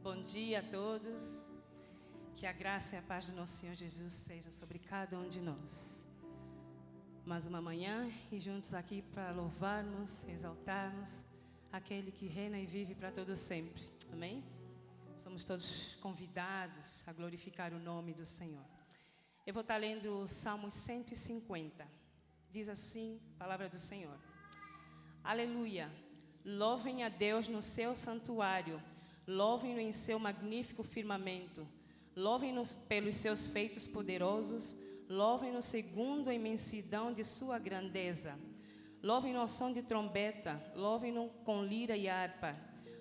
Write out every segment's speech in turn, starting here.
Bom dia a todos. Que a graça e a paz do nosso Senhor Jesus sejam sobre cada um de nós. Mais uma manhã e juntos aqui para louvarmos, exaltarmos aquele que reina e vive para todo sempre. Amém? Somos todos convidados a glorificar o nome do Senhor. Eu vou estar lendo o Salmo 150. Diz assim a palavra do Senhor. Aleluia! Louvem a Deus no seu santuário. Louvem-no em seu magnífico firmamento. Louvem-no pelos seus feitos poderosos. Louvem-no segundo a imensidão de sua grandeza. Louvem-no ao som de trombeta. Louvem-no com lira e harpa.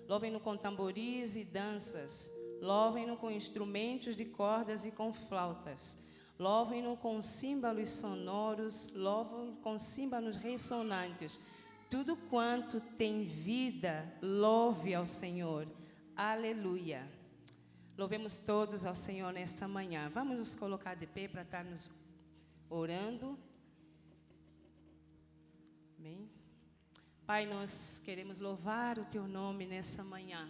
Louvem-no com tamboris e danças. Louvem-no com instrumentos de cordas e com flautas. Louvem-no com símbolos sonoros. Louvem-no com símbolos ressonantes. Tudo quanto tem vida, louve ao Senhor. Aleluia. Louvemos todos ao Senhor nesta manhã. Vamos nos colocar de pé para estarmos orando. Amém. Pai, nós queremos louvar o Teu nome nessa manhã.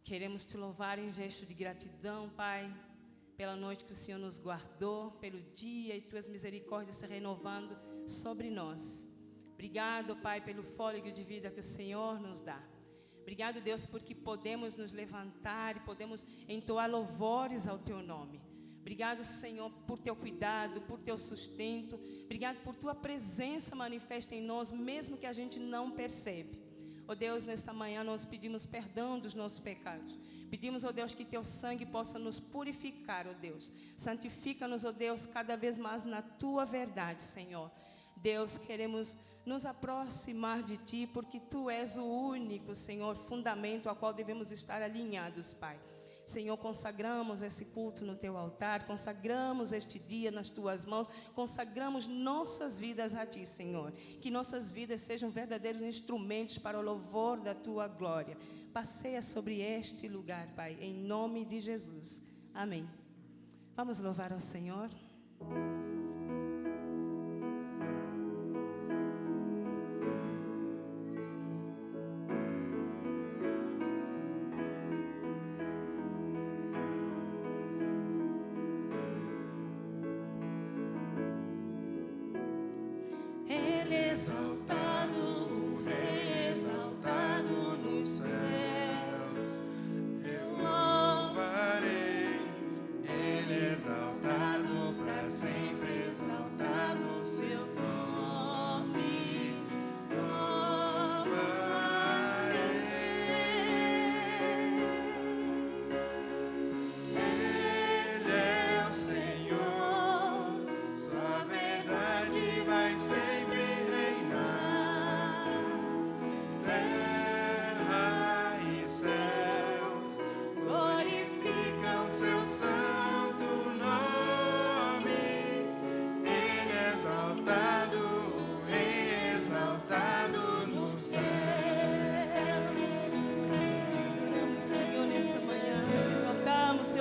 Queremos Te louvar em gesto de gratidão, Pai, pela noite que o Senhor nos guardou, pelo dia e Tuas misericórdias se renovando sobre nós. Obrigado, Pai, pelo fôlego de vida que o Senhor nos dá. Obrigado, Deus, porque podemos nos levantar e podemos entoar louvores ao Teu nome. Obrigado, Senhor, por Teu cuidado, por Teu sustento. Obrigado por Tua presença manifesta em nós, mesmo que a gente não percebe. Ó Deus, nesta manhã nós pedimos perdão dos nossos pecados. Pedimos, ó Deus, que Teu sangue possa nos purificar, ó Deus. Santifica-nos, ó Deus, cada vez mais na Tua verdade, Senhor. Deus, queremos nos aproximar de Ti, porque Tu és o único, Senhor, fundamento ao qual devemos estar alinhados, Pai. Senhor, consagramos esse culto no Teu altar, consagramos este dia nas Tuas mãos, consagramos nossas vidas a Ti, Senhor. Que nossas vidas sejam verdadeiros instrumentos para o louvor da Tua glória. Passeia sobre este lugar, Pai, em nome de Jesus. Amém. Vamos louvar ao Senhor.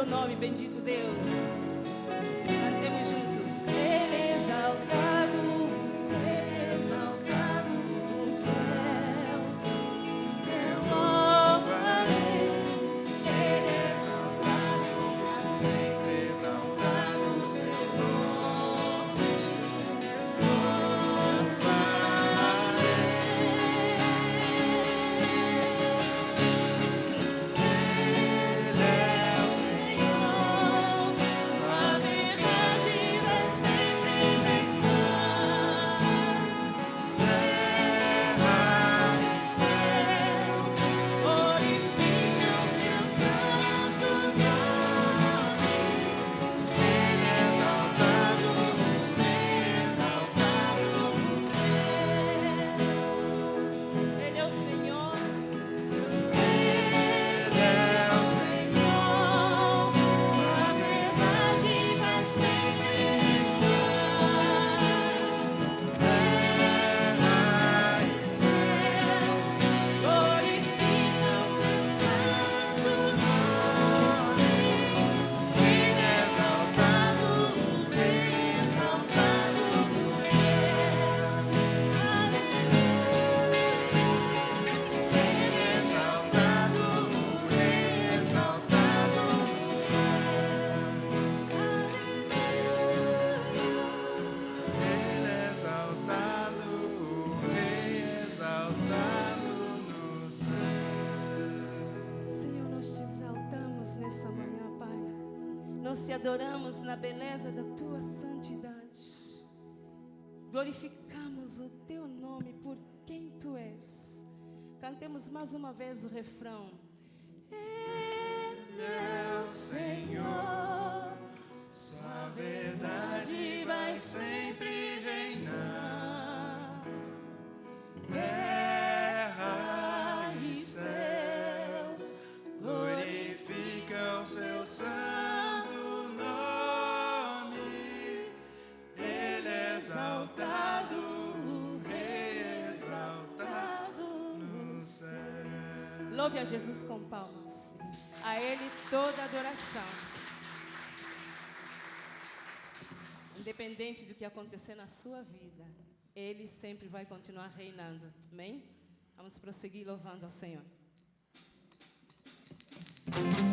Nome, bendito Deus. Cantemos juntos. Ele é exaltado nos céus. Eu louvarei. Ele é exaltado, sempre exaltado o seu nome. Louvarei. nós te adoramos na beleza da tua santidade. Glorificamos o teu nome por quem tu és. Cantemos mais uma vez o refrão. Ele é o Senhor, sua verdade vai sempre reinar. Terra e céus glorificam seu santo nome. Ele é exaltado, o Rei exaltado no céu. Louve a Jesus com palmas. A Ele toda adoração. Independente do que acontecer na sua vida, Ele sempre vai continuar reinando. Amém? Vamos prosseguir louvando ao Senhor. Só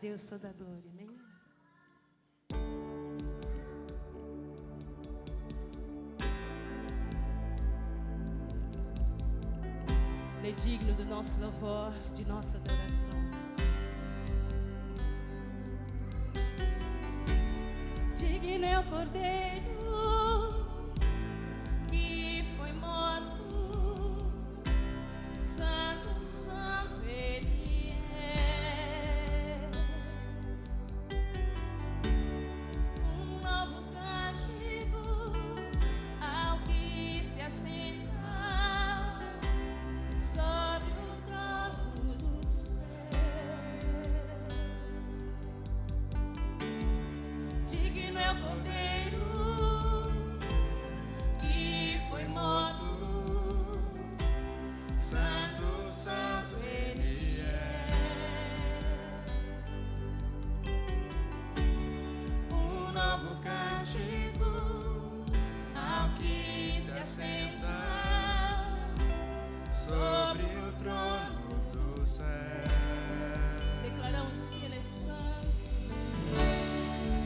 Deus toda a glória. Amém? Ele é digno do nosso louvor, de nossa adoração. Digno é o Cordeiro que foi morto, santo, santo Ele é. Um novo cântico ao que se assenta sobre o trono dos céus. Digno é o Cordeiro que foi morto, santo, santo Ele é. Um novo cântico ao que se assenta sobre o trono do céu. Declaramos que Ele é santo.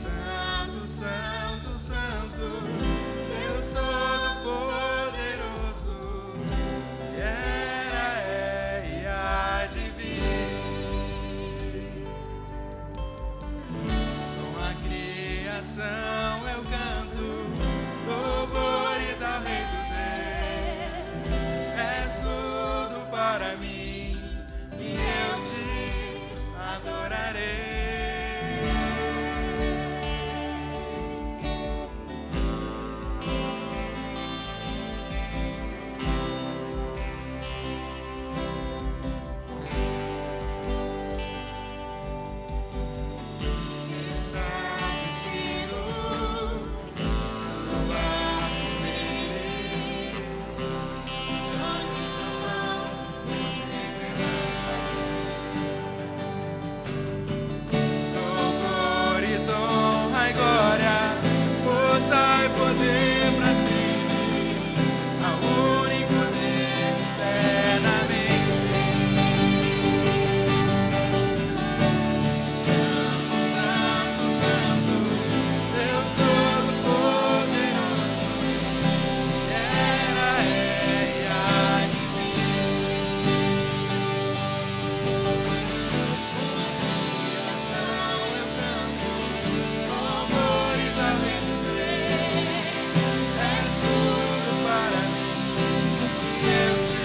Santo, santo, santo, Deus Todo-Poderoso, que era, é e há de vir. Com a criação eu canto louvores ao Rei dos Reis. És tudo para mim e eu te adorarei. Louvores, honra e glória, força e poder pra sempre, ao único Deus eternamente. Santo, santo, santo, Deus Todo-Poderoso, que era, é e há de vir. Eu canto louvores ao Rei dos Reis. És tudo para mim e eu te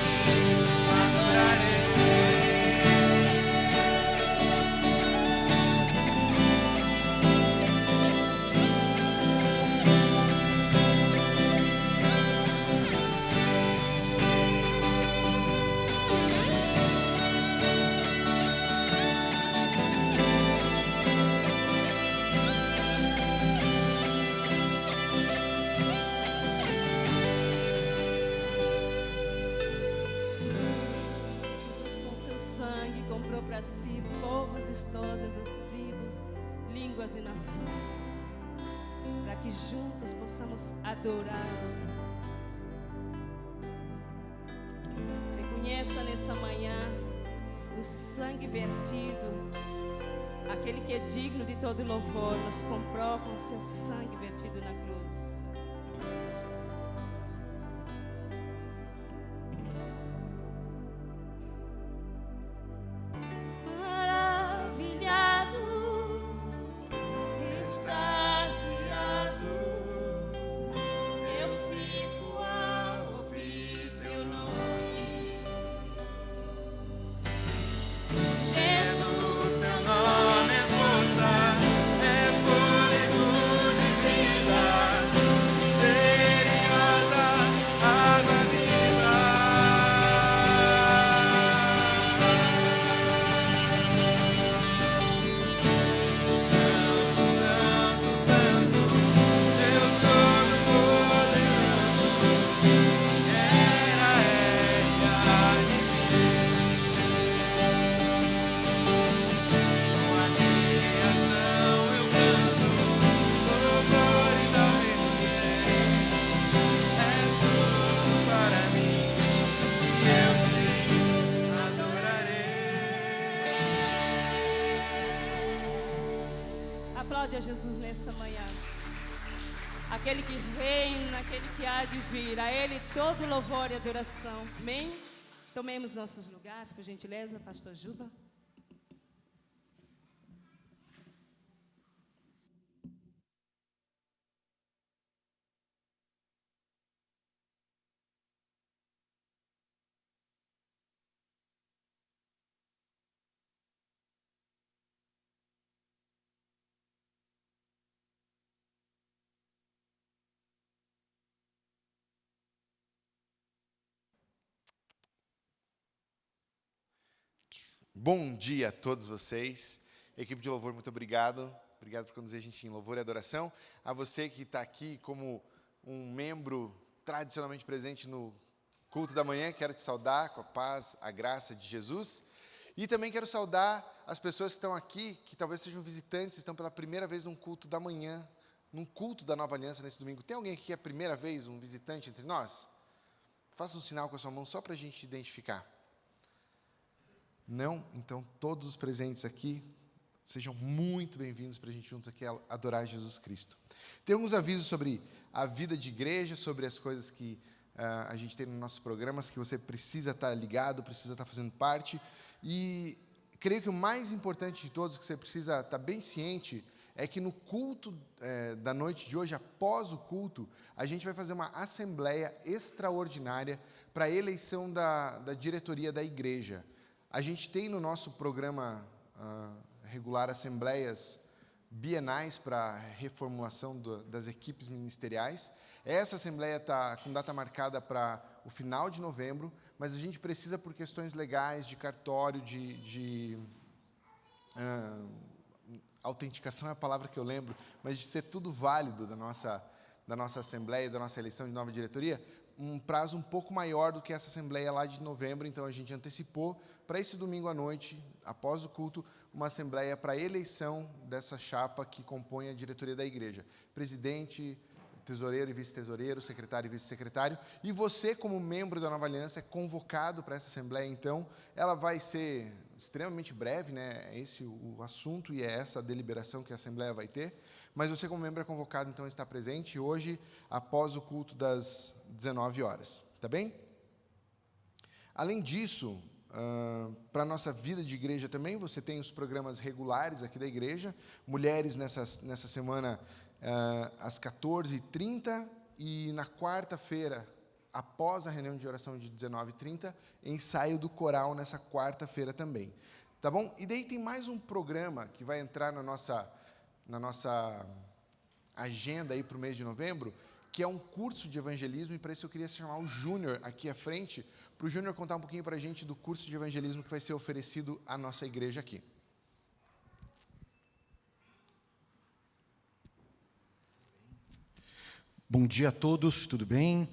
adorarei. Jesus, com seu sangue, comprou para si povos de todas as tribos, línguas e nações, para que juntos possamos adorá-lo. Reconheça nessa manhã o sangue vertido, aquele que é digno de todo louvor, nos comprou com seu sangue vertido na cruz. Maravilhado, extasiado, eu fico ao ouvir teu nome. Jesus, teu nome é força, é fôlego de vida. aplaude a Jesus nessa manhã. Aquele que reina, aquele que há de vir, a Ele todo louvor e adoração. Amém? Tomemos nossos lugares, por gentileza, pastor Juba. Bom dia a todos vocês. Equipe de louvor, muito obrigado. Obrigado por conduzir a gente em louvor e adoração. A você que está aqui como um membro tradicionalmente presente no culto da manhã, quero te saudar com a paz, a graça de Jesus. E também quero saudar as pessoas que estão aqui, que talvez sejam visitantes, estão pela primeira vez num culto da manhã, num culto da Nova Aliança nesse domingo. Tem alguém aqui que é a primeira vez, um visitante entre nós? Faça um sinal com a sua mão só para a gente identificar. Não? Então, todos os presentes aqui, sejam muito bem-vindos para a gente juntos aqui adorar Jesus Cristo. Tem alguns avisos sobre a vida de igreja, sobre as coisas que a gente tem nos nossos programas, que você precisa estar ligado, precisa estar fazendo parte. E creio que o mais importante de todos, que você precisa estar bem ciente, é que no culto da noite de hoje, após o culto, a gente vai fazer uma assembleia extraordinária para a eleição da diretoria da igreja. A gente tem no nosso programa regular assembleias bienais para reformulação das equipes ministeriais. Essa assembleia está com data marcada para o final de novembro, mas a gente precisa, por questões legais, de cartório, de autenticação é a palavra que eu lembro, mas de ser tudo válido da nossa assembleia, da nossa eleição de nova diretoria, um prazo um pouco maior do que essa assembleia lá de novembro, então a gente antecipou para esse domingo à noite, após o culto, uma assembleia para a eleição dessa chapa que compõe a diretoria da igreja. Presidente, tesoureiro e vice-tesoureiro, secretário e vice-secretário. E você, como membro da Nova Aliança, é convocado para essa assembleia, então. Ela vai ser extremamente breve, né? É esse o assunto e é essa a deliberação que a assembleia vai ter. Mas você, como membro, é convocado, então, a estar presente hoje, após o culto das 19 horas. Tá bem? Além disso, para a nossa vida de igreja também, você tem os programas regulares aqui da igreja. Mulheres nessa semana, às 14h30, e na quarta-feira, após a reunião de oração de 19h30, ensaio do coral nessa quarta-feira também. Tá bom? E daí tem mais um programa que vai entrar na nossa agenda aí para o mês de novembro, que é um curso de evangelismo, e para isso eu queria chamar o Júnior aqui à frente, para o Júnior contar um pouquinho para a gente do curso de evangelismo que vai ser oferecido à nossa igreja aqui. Bom dia a todos, tudo bem?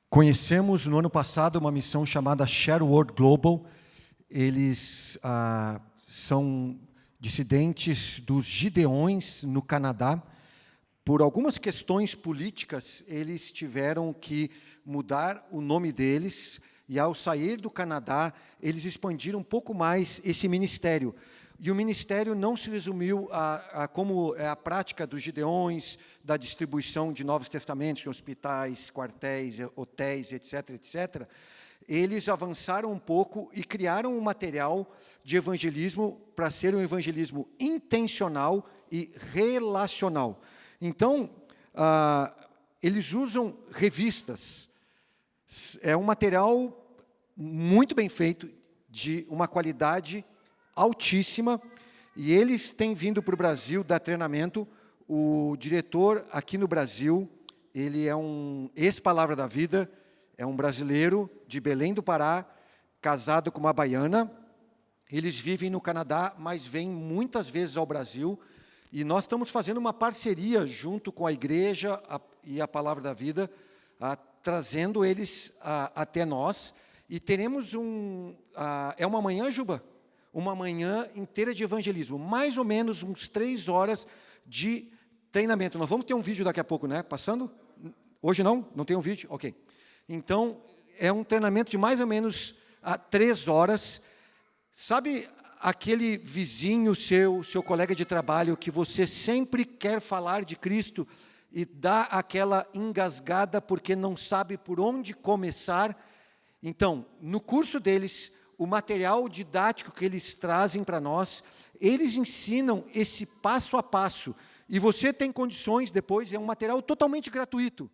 Conhecemos no ano passado uma missão chamada Share World Global. Eles são dissidentes dos Gideões no Canadá. Por algumas questões políticas, eles tiveram que mudar o nome deles, e ao sair do Canadá, eles expandiram um pouco mais esse ministério. E o ministério não se resumiu a como é a prática dos Gideões, da distribuição de Novos Testamentos em hospitais, quartéis, hotéis, etc., etc. Eles avançaram um pouco e criaram um material de evangelismo para ser um evangelismo intencional e relacional. Então, eles usam revistas. É um material muito bem feito, de uma qualidade altíssima, e eles têm vindo para o Brasil dar treinamento. O diretor aqui no Brasil, ele é um ex-Palavra da Vida, é um brasileiro de Belém do Pará, casado com uma baiana. Eles vivem no Canadá, mas vêm muitas vezes ao Brasil, e nós estamos fazendo uma parceria junto com a igreja e a Palavra da Vida, trazendo eles até nós, e teremos é uma manhã, Juba? Uma manhã inteira de evangelismo, mais ou menos uns 3 horas de treinamento. Nós vamos ter um vídeo daqui a pouco, né? Passando? Hoje não? Não tem um vídeo? Ok. Então, é um treinamento de mais ou menos 3 horas. Sabe aquele vizinho seu colega de trabalho, que você sempre quer falar de Cristo e dá aquela engasgada porque não sabe por onde começar. Então, no curso deles, o material didático que eles trazem para nós, eles ensinam esse passo a passo. E você tem condições depois, é um material totalmente gratuito.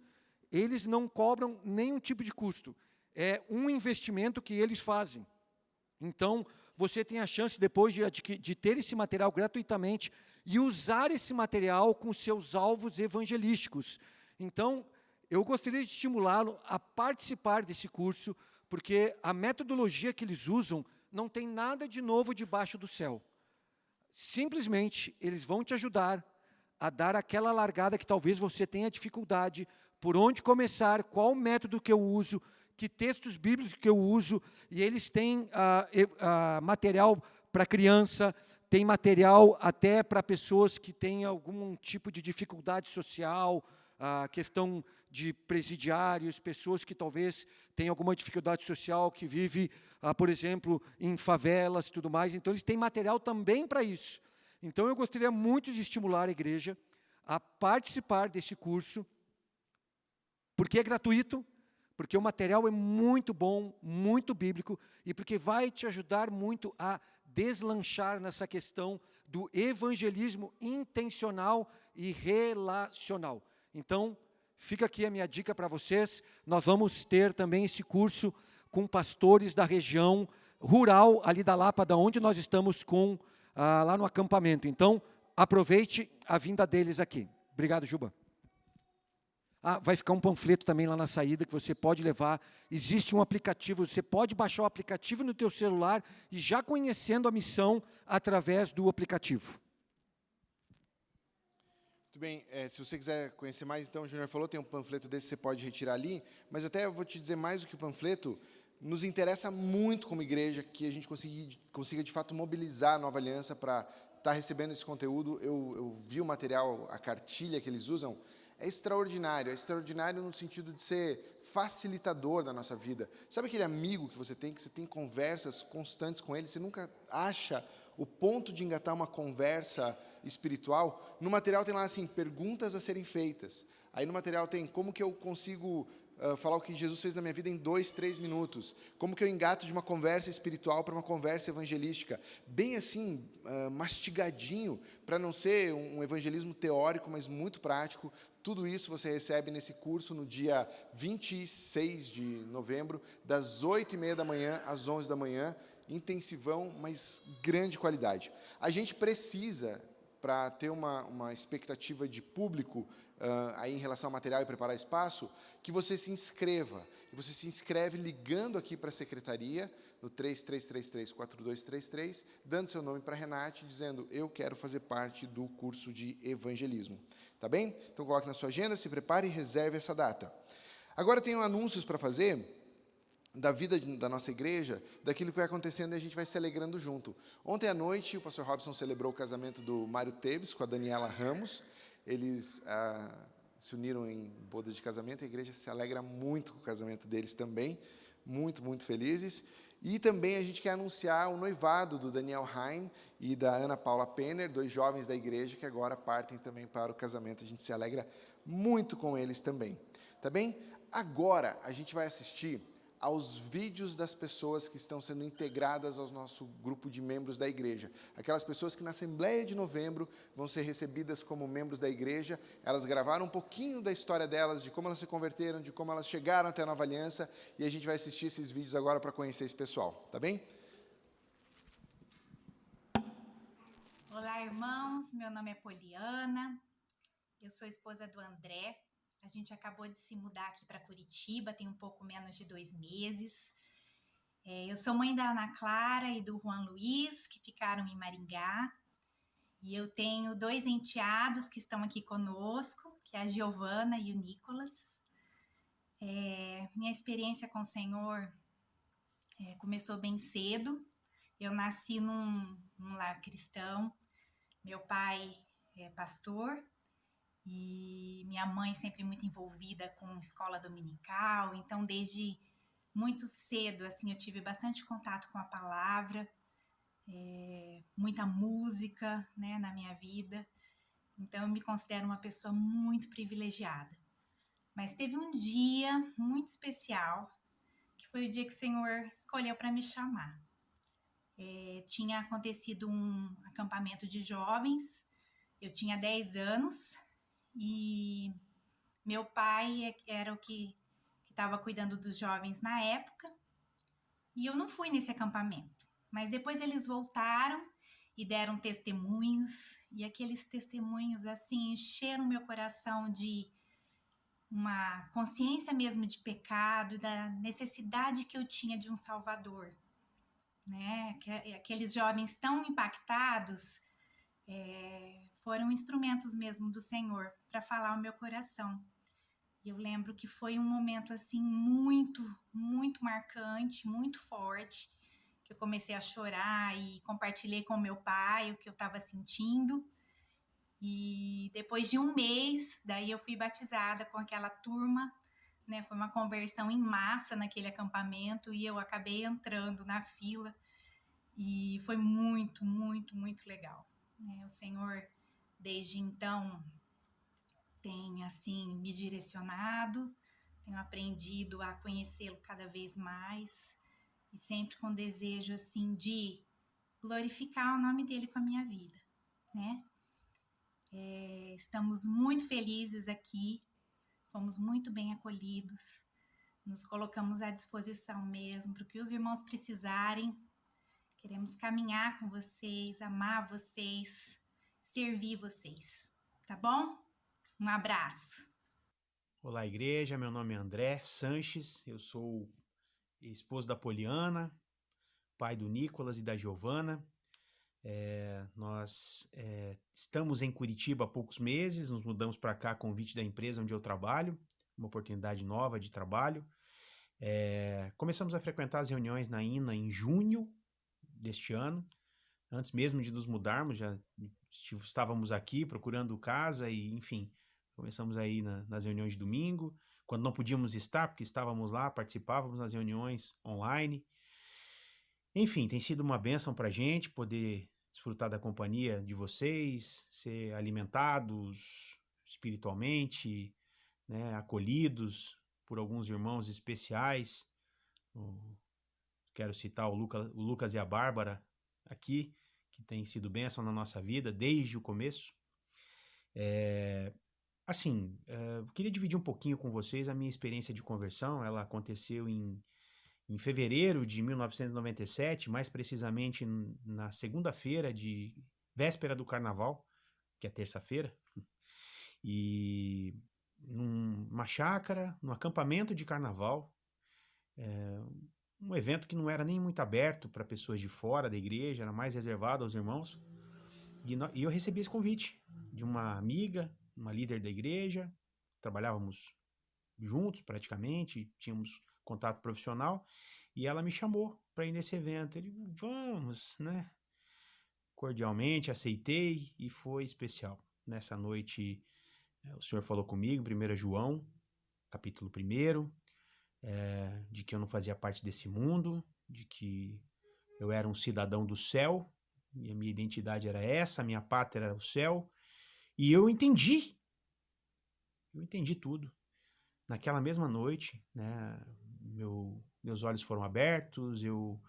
Eles não cobram nenhum tipo de custo. É um investimento que eles fazem. Então, você tem a chance depois de ter esse material gratuitamente e usar esse material com seus alvos evangelísticos. Então, eu gostaria de estimulá-lo a participar desse curso, porque a metodologia que eles usam não tem nada de novo debaixo do céu. Simplesmente, eles vão te ajudar a dar aquela largada que talvez você tenha dificuldade, por onde começar, qual método que eu uso, que textos bíblicos que eu uso, e eles têm material para criança, tem material até para pessoas que têm algum tipo de dificuldade social, a questão de presidiários, pessoas que talvez tenham alguma dificuldade social, que vive, por exemplo, em favelas e tudo mais. Então, eles têm material também para isso. Então, eu gostaria muito de estimular a igreja a participar desse curso, porque é gratuito, porque o material é muito bom, muito bíblico, e porque vai te ajudar muito a deslanchar nessa questão do evangelismo intencional e relacional. Então, fica aqui a minha dica para vocês. Nós vamos ter também esse curso com pastores da região rural, ali da Lapa, da onde nós estamos lá no acampamento. Então, aproveite a vinda deles aqui. Obrigado, Juba. Vai ficar um panfleto também lá na saída que você pode levar. Existe um aplicativo, você pode baixar o aplicativo no teu celular e já conhecendo a missão através do aplicativo. Muito bem, se você quiser conhecer mais, então o Júnior falou, tem um panfleto desse, você pode retirar ali, mas até eu vou te dizer mais do que o panfleto, nos interessa muito como igreja que a gente consiga de fato mobilizar a Nova Aliança para estar recebendo esse conteúdo. Eu vi o material, a cartilha que eles usam, é extraordinário no sentido de ser facilitador da nossa vida. Sabe aquele amigo que você tem conversas constantes com ele, você nunca acha o ponto de engatar uma conversa espiritual? No material tem lá assim, perguntas a serem feitas. Aí no material tem como que eu consigo falar o que Jesus fez na minha vida em 2, 3 minutos. Como que eu engato de uma conversa espiritual para uma conversa evangelística. Bem assim, mastigadinho, para não ser um evangelismo teórico, mas muito prático. Tudo isso você recebe nesse curso no dia 26 de novembro, das 8h30 da manhã às 11 da manhã. Intensivão, mas grande qualidade. A gente precisa, para ter uma expectativa de público aí em relação ao material e preparar espaço, que você se inscreva. E você se inscreve ligando aqui para a secretaria, no 3333-4233, dando seu nome para a Renate, dizendo, eu quero fazer parte do curso de evangelismo. Tá bem? Então, coloque na sua agenda, se prepare e reserve essa data. Agora, eu tenho anúncios para fazer da vida da nossa igreja, daquilo que vai acontecendo e a gente vai se alegrando junto. Ontem à noite, o pastor Robson celebrou o casamento do Mário Teves com a Daniela Ramos. Eles se uniram em boda de casamento, a igreja se alegra muito com o casamento deles também, muito, muito felizes. E também a gente quer anunciar o noivado do Daniel Hein e da Ana Paula Penner, 2 jovens da igreja que agora partem também para o casamento. A gente se alegra muito com eles também. Tá bem? Agora a gente vai assistir aos vídeos das pessoas que estão sendo integradas ao nosso grupo de membros da igreja. Aquelas pessoas que na Assembleia de Novembro vão ser recebidas como membros da igreja. Elas gravaram um pouquinho da história delas, de como elas se converteram, de como elas chegaram até a Nova Aliança, e a gente vai assistir esses vídeos agora para conhecer esse pessoal, tá bem? Olá, irmãos, meu nome é Poliana, eu sou esposa do André. A gente acabou de se mudar aqui para Curitiba, tem um pouco menos de 2 meses. Eu sou mãe da Ana Clara e do Juan Luiz, que ficaram em Maringá. E eu tenho 2 enteados que estão aqui conosco, que é a Giovana e o Nicolas. Minha experiência com o Senhor começou bem cedo. Eu nasci num lar cristão. Meu pai é pastor. E minha mãe sempre muito envolvida com escola dominical, então desde muito cedo assim eu tive bastante contato com a palavra. muita música, né, na minha vida. Então, eu me considero uma pessoa muito privilegiada. Mas teve um dia muito especial, que foi o dia que o Senhor escolheu para me chamar. Tinha acontecido um acampamento de jovens, eu tinha 10 anos e meu pai era o que estava cuidando dos jovens na época, e eu não fui nesse acampamento. Mas depois eles voltaram e deram testemunhos, e aqueles testemunhos assim encheram meu coração de uma consciência mesmo de pecado, da necessidade que eu tinha de um Salvador, né? Aqueles jovens tão impactados foram instrumentos mesmo do Senhor para falar ao meu coração. E eu lembro que foi um momento assim muito, muito marcante, muito forte, que eu comecei a chorar e compartilhei com meu pai o que eu estava sentindo. E depois de um mês, daí eu fui batizada com aquela turma, né? Foi uma conversão em massa naquele acampamento e eu acabei entrando na fila e foi muito, muito, muito legal, né? O Senhor, desde então, tem assim me direcionado, tenho aprendido a conhecê-lo cada vez mais e sempre com desejo assim de glorificar o nome dele com a minha vida, né? Estamos muito felizes aqui, fomos muito bem acolhidos, nos colocamos à disposição mesmo para o que os irmãos precisarem. Queremos caminhar com vocês, amar vocês, servir vocês, tá bom? Um abraço. Olá, igreja. Meu nome é André Sanches. Eu sou esposo da Poliana, pai do Nicolas e da Giovana. Nós estamos em Curitiba há poucos meses. Nos mudamos para cá a convite da empresa onde eu trabalho, uma oportunidade nova de trabalho. Começamos a frequentar as reuniões na INA em junho deste ano. Antes mesmo de nos mudarmos, já estávamos aqui procurando casa e, enfim, começamos aí nas reuniões de domingo. Quando não podíamos estar, porque estávamos lá, participávamos das reuniões online. Enfim, tem sido uma bênção para a gente poder desfrutar da companhia de vocês, ser alimentados espiritualmente, né, acolhidos por alguns irmãos especiais. Quero citar o Lucas e a Bárbara aqui, que tem sido bênção na nossa vida desde o começo. Eu queria dividir um pouquinho com vocês a minha experiência de conversão. Ela aconteceu em fevereiro de 1997, mais precisamente na segunda-feira de véspera do Carnaval, que é terça-feira, e numa chácara, num acampamento de Carnaval, um evento que não era nem muito aberto para pessoas de fora da igreja, era mais reservado aos irmãos, e eu recebi esse convite de uma amiga, uma líder da igreja, trabalhávamos juntos praticamente, tínhamos contato profissional, e ela me chamou para ir nesse evento. Ele, vamos, né? Cordialmente aceitei e foi especial. Nessa noite, o Senhor falou comigo, 1 João, capítulo 1, de que eu não fazia parte desse mundo, de que eu era um cidadão do céu, e a minha identidade era essa, a minha pátria era o céu, e eu entendi tudo. Naquela mesma noite, né, meus olhos foram abertos, eu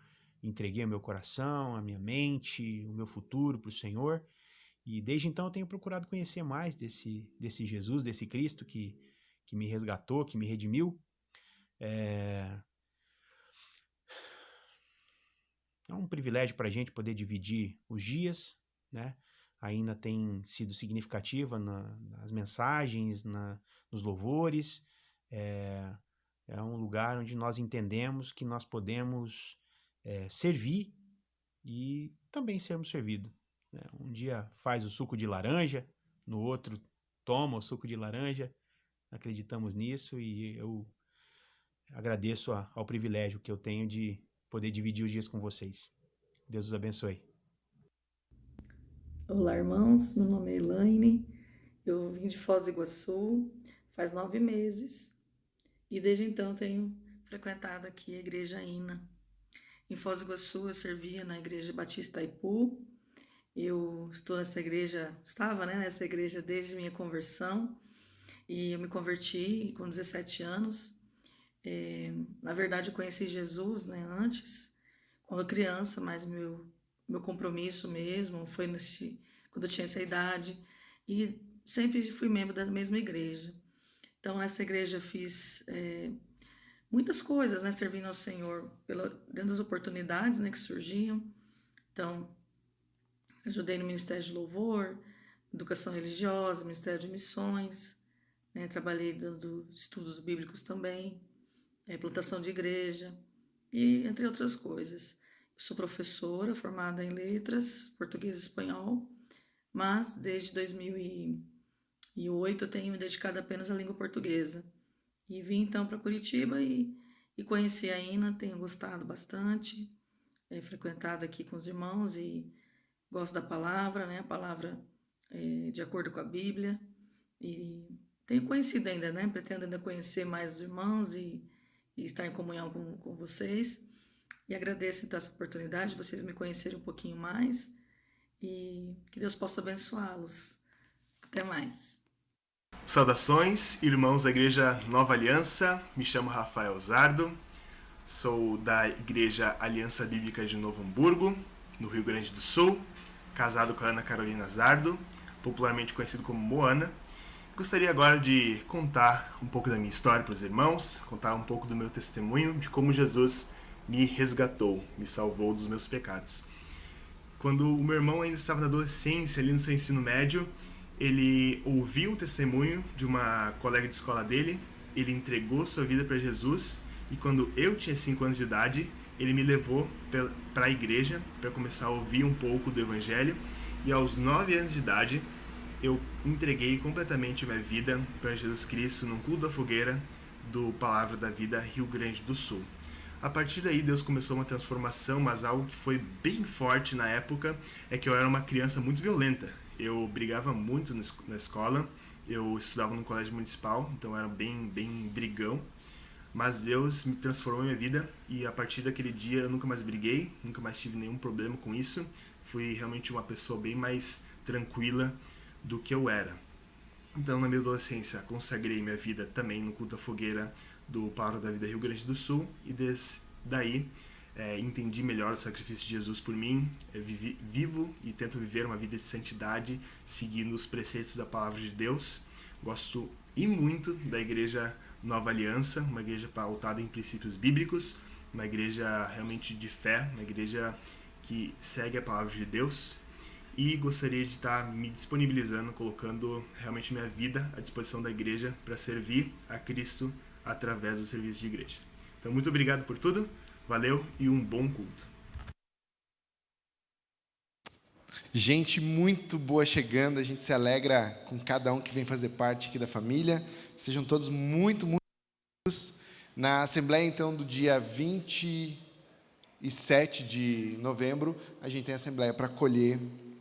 entreguei o meu coração, a minha mente, o meu futuro para o Senhor, e desde então eu tenho procurado conhecer mais desse Jesus, desse Cristo que me resgatou, que me redimiu. É um privilégio para a gente poder dividir os dias, né? Ainda tem sido significativa nas mensagens, nos louvores. É um lugar onde nós entendemos que nós podemos servir e também sermos servidos, né? Um dia faz o suco de laranja, no outro toma o suco de laranja. Acreditamos nisso e eu agradeço ao privilégio que eu tenho de poder dividir os dias com vocês. Deus os abençoe. Olá, irmãos. Meu nome é Elaine. Eu vim de Foz do Iguaçu faz 9 meses e desde então tenho frequentado aqui a Igreja INA. Em Foz do Iguaçu, eu servia na Igreja Batista Itaipu. Eu estou nessa igreja, estava, né, nessa igreja desde minha conversão. E eu me converti com 17 anos. Na verdade, eu conheci Jesus, né, antes, quando criança, mas meu compromisso mesmo foi quando eu tinha essa idade. E sempre fui membro da mesma igreja. Então, nessa igreja eu fiz muitas coisas, né, servindo ao Senhor dentro das oportunidades, né, que surgiam. Então, ajudei no Ministério de Louvor, Educação Religiosa, Ministério de Missões, né, trabalhei dando estudos bíblicos também, plantação de igreja, e entre outras coisas. Eu sou professora formada em letras, português e espanhol, mas desde 2008 eu tenho me dedicado apenas à língua portuguesa. E vim então para Curitiba e conheci a Ina, tenho gostado bastante, frequentado aqui com os irmãos e gosto da palavra, né? A palavra de acordo com a Bíblia. E tenho conhecido ainda, né? Pretendo ainda conhecer mais os irmãos e estar em comunhão com vocês. E agradeço então essa oportunidade de vocês me conhecerem um pouquinho mais e que Deus possa abençoá-los. Até mais. Saudações, irmãos da Igreja Nova Aliança. Me chamo Rafael Zardo. Sou da Igreja Aliança Bíblica de Novo Hamburgo, no Rio Grande do Sul. Casado com a Ana Carolina Zardo, popularmente conhecido como Moana. Gostaria agora de contar um pouco da minha história para os irmãos, contar um pouco do meu testemunho, de como Jesus me resgatou, me salvou dos meus pecados. Quando o meu irmão ainda estava na adolescência, ali no seu ensino médio, ele ouviu o testemunho de uma colega de escola dele, ele entregou sua vida para Jesus, e quando eu tinha 5 anos de idade, ele me levou para a igreja para começar a ouvir um pouco do Evangelho, e aos 9 anos de idade eu entreguei completamente minha vida para Jesus Cristo num culto da fogueira do Palavra da Vida Rio Grande do Sul. A partir daí Deus começou uma transformação, mas algo que foi bem forte na época é que eu era uma criança muito violenta. Eu brigava muito na escola, eu estudava no colégio municipal, então eu era bem brigão. Mas Deus me transformou em minha vida e a partir daquele dia eu nunca mais briguei, nunca mais tive nenhum problema com isso. Fui realmente uma pessoa bem mais tranquila do que eu era. Então, na minha adolescência, consagrei minha vida também no culto da fogueira do Palavra da Vida Rio Grande do Sul e desde daí entendi melhor o sacrifício de Jesus por mim, vivo e tento viver uma vida de santidade seguindo os preceitos da Palavra de Deus. Gosto e muito da Igreja Nova Aliança, uma igreja pautada em princípios bíblicos, uma igreja realmente de fé, uma igreja que segue a Palavra de Deus. E gostaria de estar me disponibilizando, colocando realmente minha vida à disposição da igreja para servir a Cristo através do serviço de igreja. Então, muito obrigado por tudo, valeu e um bom culto. Gente muito boa chegando, a gente se alegra com cada um que vem fazer parte aqui da família. Sejam todos muito bem-vindos. Na Assembleia, então, do dia 27 de novembro, a gente tem a Assembleia para acolher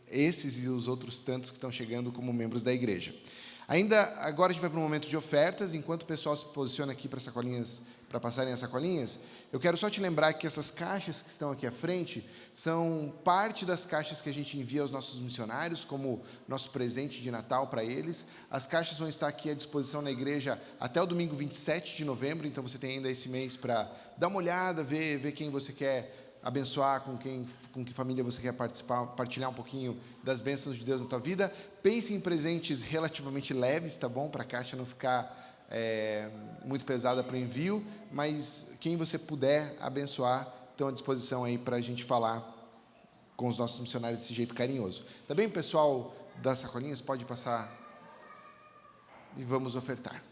esses e os outros tantos que estão chegando como membros da igreja. Ainda agora a gente vai para um momento de ofertas. Enquanto o pessoal se posiciona aqui para sacolinhas, para passarem as sacolinhas, eu quero só te lembrar que essas caixas que estão aqui à frente são parte das caixas que a gente envia aos nossos missionários como nosso presente de Natal para eles. As caixas vão estar aqui à disposição na igreja até o domingo 27 de novembro, então você tem ainda esse mês para dar uma olhada, ver quem você quer abençoar, com que família você quer participar, partilhar um pouquinho das bênçãos de Deus na tua vida. Pense em presentes relativamente leves, tá bom? Para a caixa não ficar muito pesada para o envio, mas quem você puder abençoar, estão à disposição aí para a gente falar com os nossos missionários desse jeito carinhoso. Tá bem, pessoal das sacolinhas? Pode passar e vamos ofertar.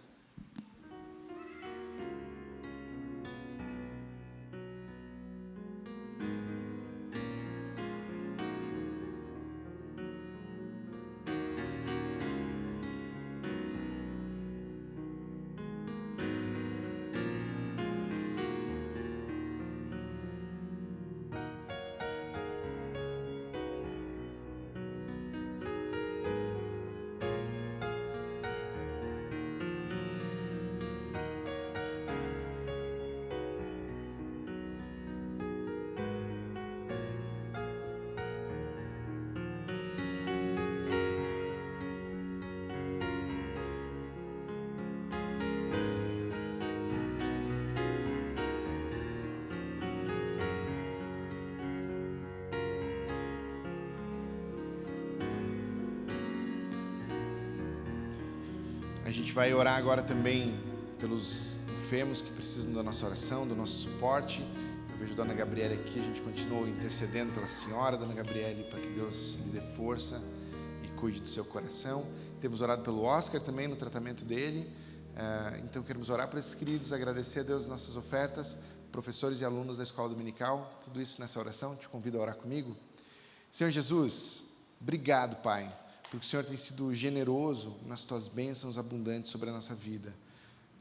A gente vai orar agora também pelos enfermos que precisam da nossa oração, do nosso suporte. Eu vejo a Dona Gabriele aqui, a gente continua intercedendo pela senhora, Dona Gabriele, para que Deus lhe dê força e cuide do seu coração. Temos orado pelo Oscar também, no tratamento dele. Então queremos orar por esses queridos, agradecer a Deus as nossas ofertas, professores e alunos da escola dominical, tudo isso nessa oração. Te convido a orar comigo. Senhor Jesus, obrigado, Pai, porque o Senhor tem sido generoso nas tuas bênçãos abundantes sobre a nossa vida.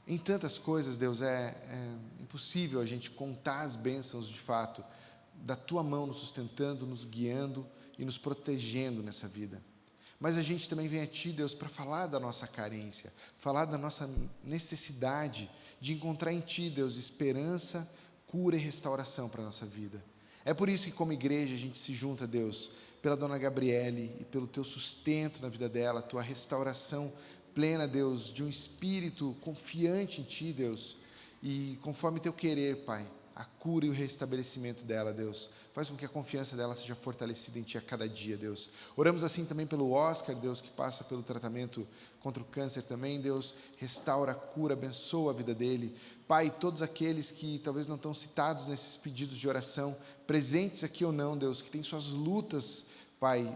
Em tantas coisas, Deus, é impossível a gente contar as bênçãos de fato, da tua mão nos sustentando, nos guiando e nos protegendo nessa vida. Mas a gente também vem a Ti, Deus, para falar da nossa carência, falar da nossa necessidade de encontrar em Ti, Deus, esperança, cura e restauração para a nossa vida. É por isso que, como igreja, a gente se junta, Deus, pela Dona Gabriele e pelo Teu sustento na vida dela, Tua restauração plena, Deus, de um espírito confiante em Ti, Deus, e conforme Teu querer, Pai, a cura e o restabelecimento dela, Deus. Faz com que a confiança dela seja fortalecida em Ti a cada dia, Deus. Oramos assim também pelo Oscar, Deus, que passa pelo tratamento contra o câncer também, Deus. Restaura, cura, abençoa a vida dele. Pai, todos aqueles que talvez não estão citados nesses pedidos de oração, presentes aqui ou não, Deus, que têm suas lutas, Pai,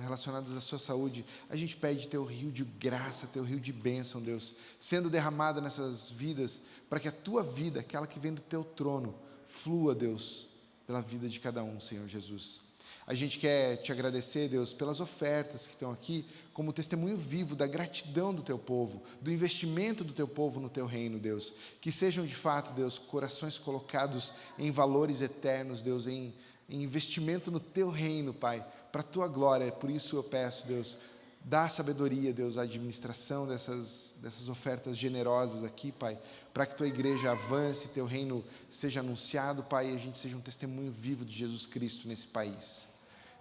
relacionadas à sua saúde, a gente pede Teu rio de graça, Teu rio de bênção, Deus, sendo derramado nessas vidas, para que a Tua vida, aquela que vem do Teu trono, flua, Deus, pela vida de cada um, Senhor Jesus. A gente quer Te agradecer, Deus, pelas ofertas que estão aqui, como testemunho vivo da gratidão do Teu povo, do investimento do Teu povo no Teu reino, Deus. Que sejam de fato, Deus, corações colocados em valores eternos, Deus, em investimento no Teu reino, Pai, para a Tua glória. Por isso eu peço, Deus, dá sabedoria, Deus, à administração dessas ofertas generosas aqui, Pai, para que Tua igreja avance, Teu reino seja anunciado, Pai, e a gente seja um testemunho vivo de Jesus Cristo nesse país.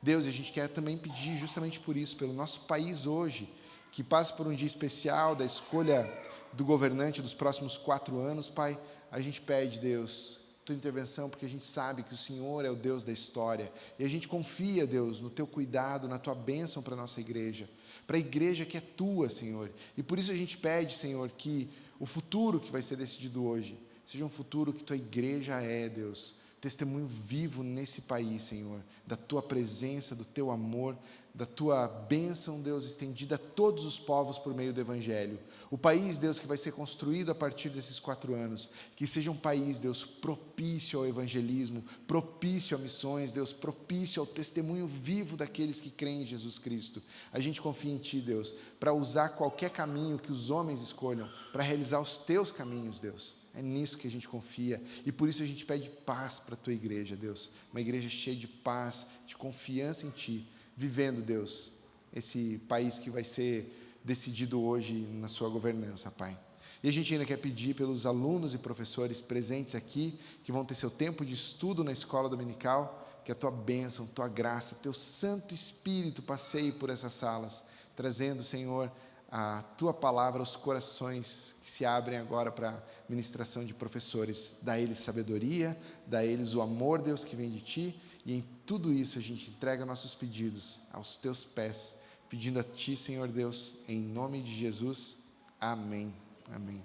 Deus, a gente quer também pedir justamente por isso, pelo nosso país hoje, que passe por um dia especial da escolha do governante dos próximos 4 anos, Pai. A gente pede, Deus, Tua intervenção, porque a gente sabe que o Senhor é o Deus da história, e a gente confia, Deus, no Teu cuidado, na Tua bênção para a nossa igreja, para a igreja que é Tua, Senhor, e por isso a gente pede, Senhor, que o futuro que vai ser decidido hoje, seja um futuro que Tua igreja é, Deus, testemunho vivo nesse país, Senhor, da Tua presença, do Teu amor, da Tua bênção, Deus, estendida a todos os povos por meio do Evangelho. O país, Deus, que vai ser construído a partir desses 4 anos, que seja um país, Deus, propício ao evangelismo, propício a missões, Deus, propício ao testemunho vivo daqueles que creem em Jesus Cristo. A gente confia em Ti, Deus, para usar qualquer caminho que os homens escolham, para realizar os Teus caminhos, Deus. É nisso que a gente confia, e por isso a gente pede paz para a Tua igreja, Deus, uma igreja cheia de paz, de confiança em Ti, vivendo, Deus, esse país que vai ser decidido hoje na sua governança, Pai. E a gente ainda quer pedir pelos alunos e professores presentes aqui, que vão ter seu tempo de estudo na escola dominical, que a Tua bênção, Tua graça, Teu Santo Espírito passeie por essas salas, trazendo, Senhor, a Tua palavra aos corações que se abrem agora para a ministração de professores. Dá a eles sabedoria, dá a eles o amor, Deus, que vem de Ti, e em tudo isso a gente entrega nossos pedidos aos Teus pés, pedindo a Ti, Senhor Deus, em nome de Jesus. Amém. Amém.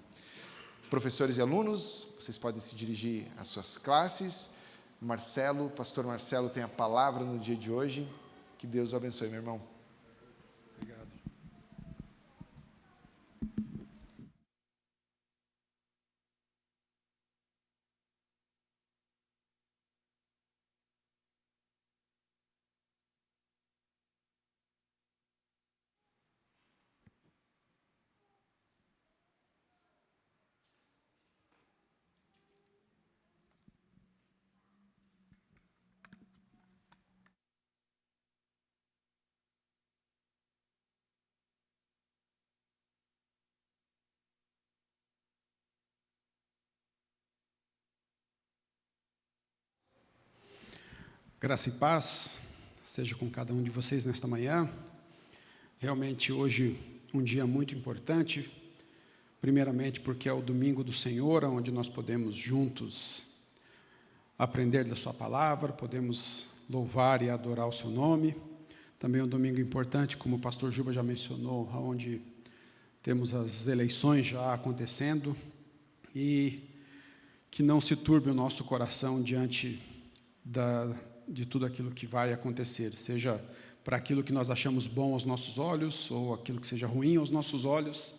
Professores e alunos, vocês podem se dirigir às suas classes. Marcelo, pastor Marcelo tem a palavra no dia de hoje. Que Deus o abençoe, meu irmão. Obrigado. Graça e paz seja com cada um de vocês nesta manhã. Realmente hoje um dia muito importante, primeiramente porque é o domingo do Senhor, onde nós podemos juntos aprender da sua palavra, podemos louvar e adorar o seu nome. Também um domingo importante, como o pastor Juba já mencionou, onde temos as eleições já acontecendo e que não se turbe o nosso coração diante de tudo aquilo que vai acontecer, seja para aquilo que nós achamos bom aos nossos olhos ou aquilo que seja ruim aos nossos olhos,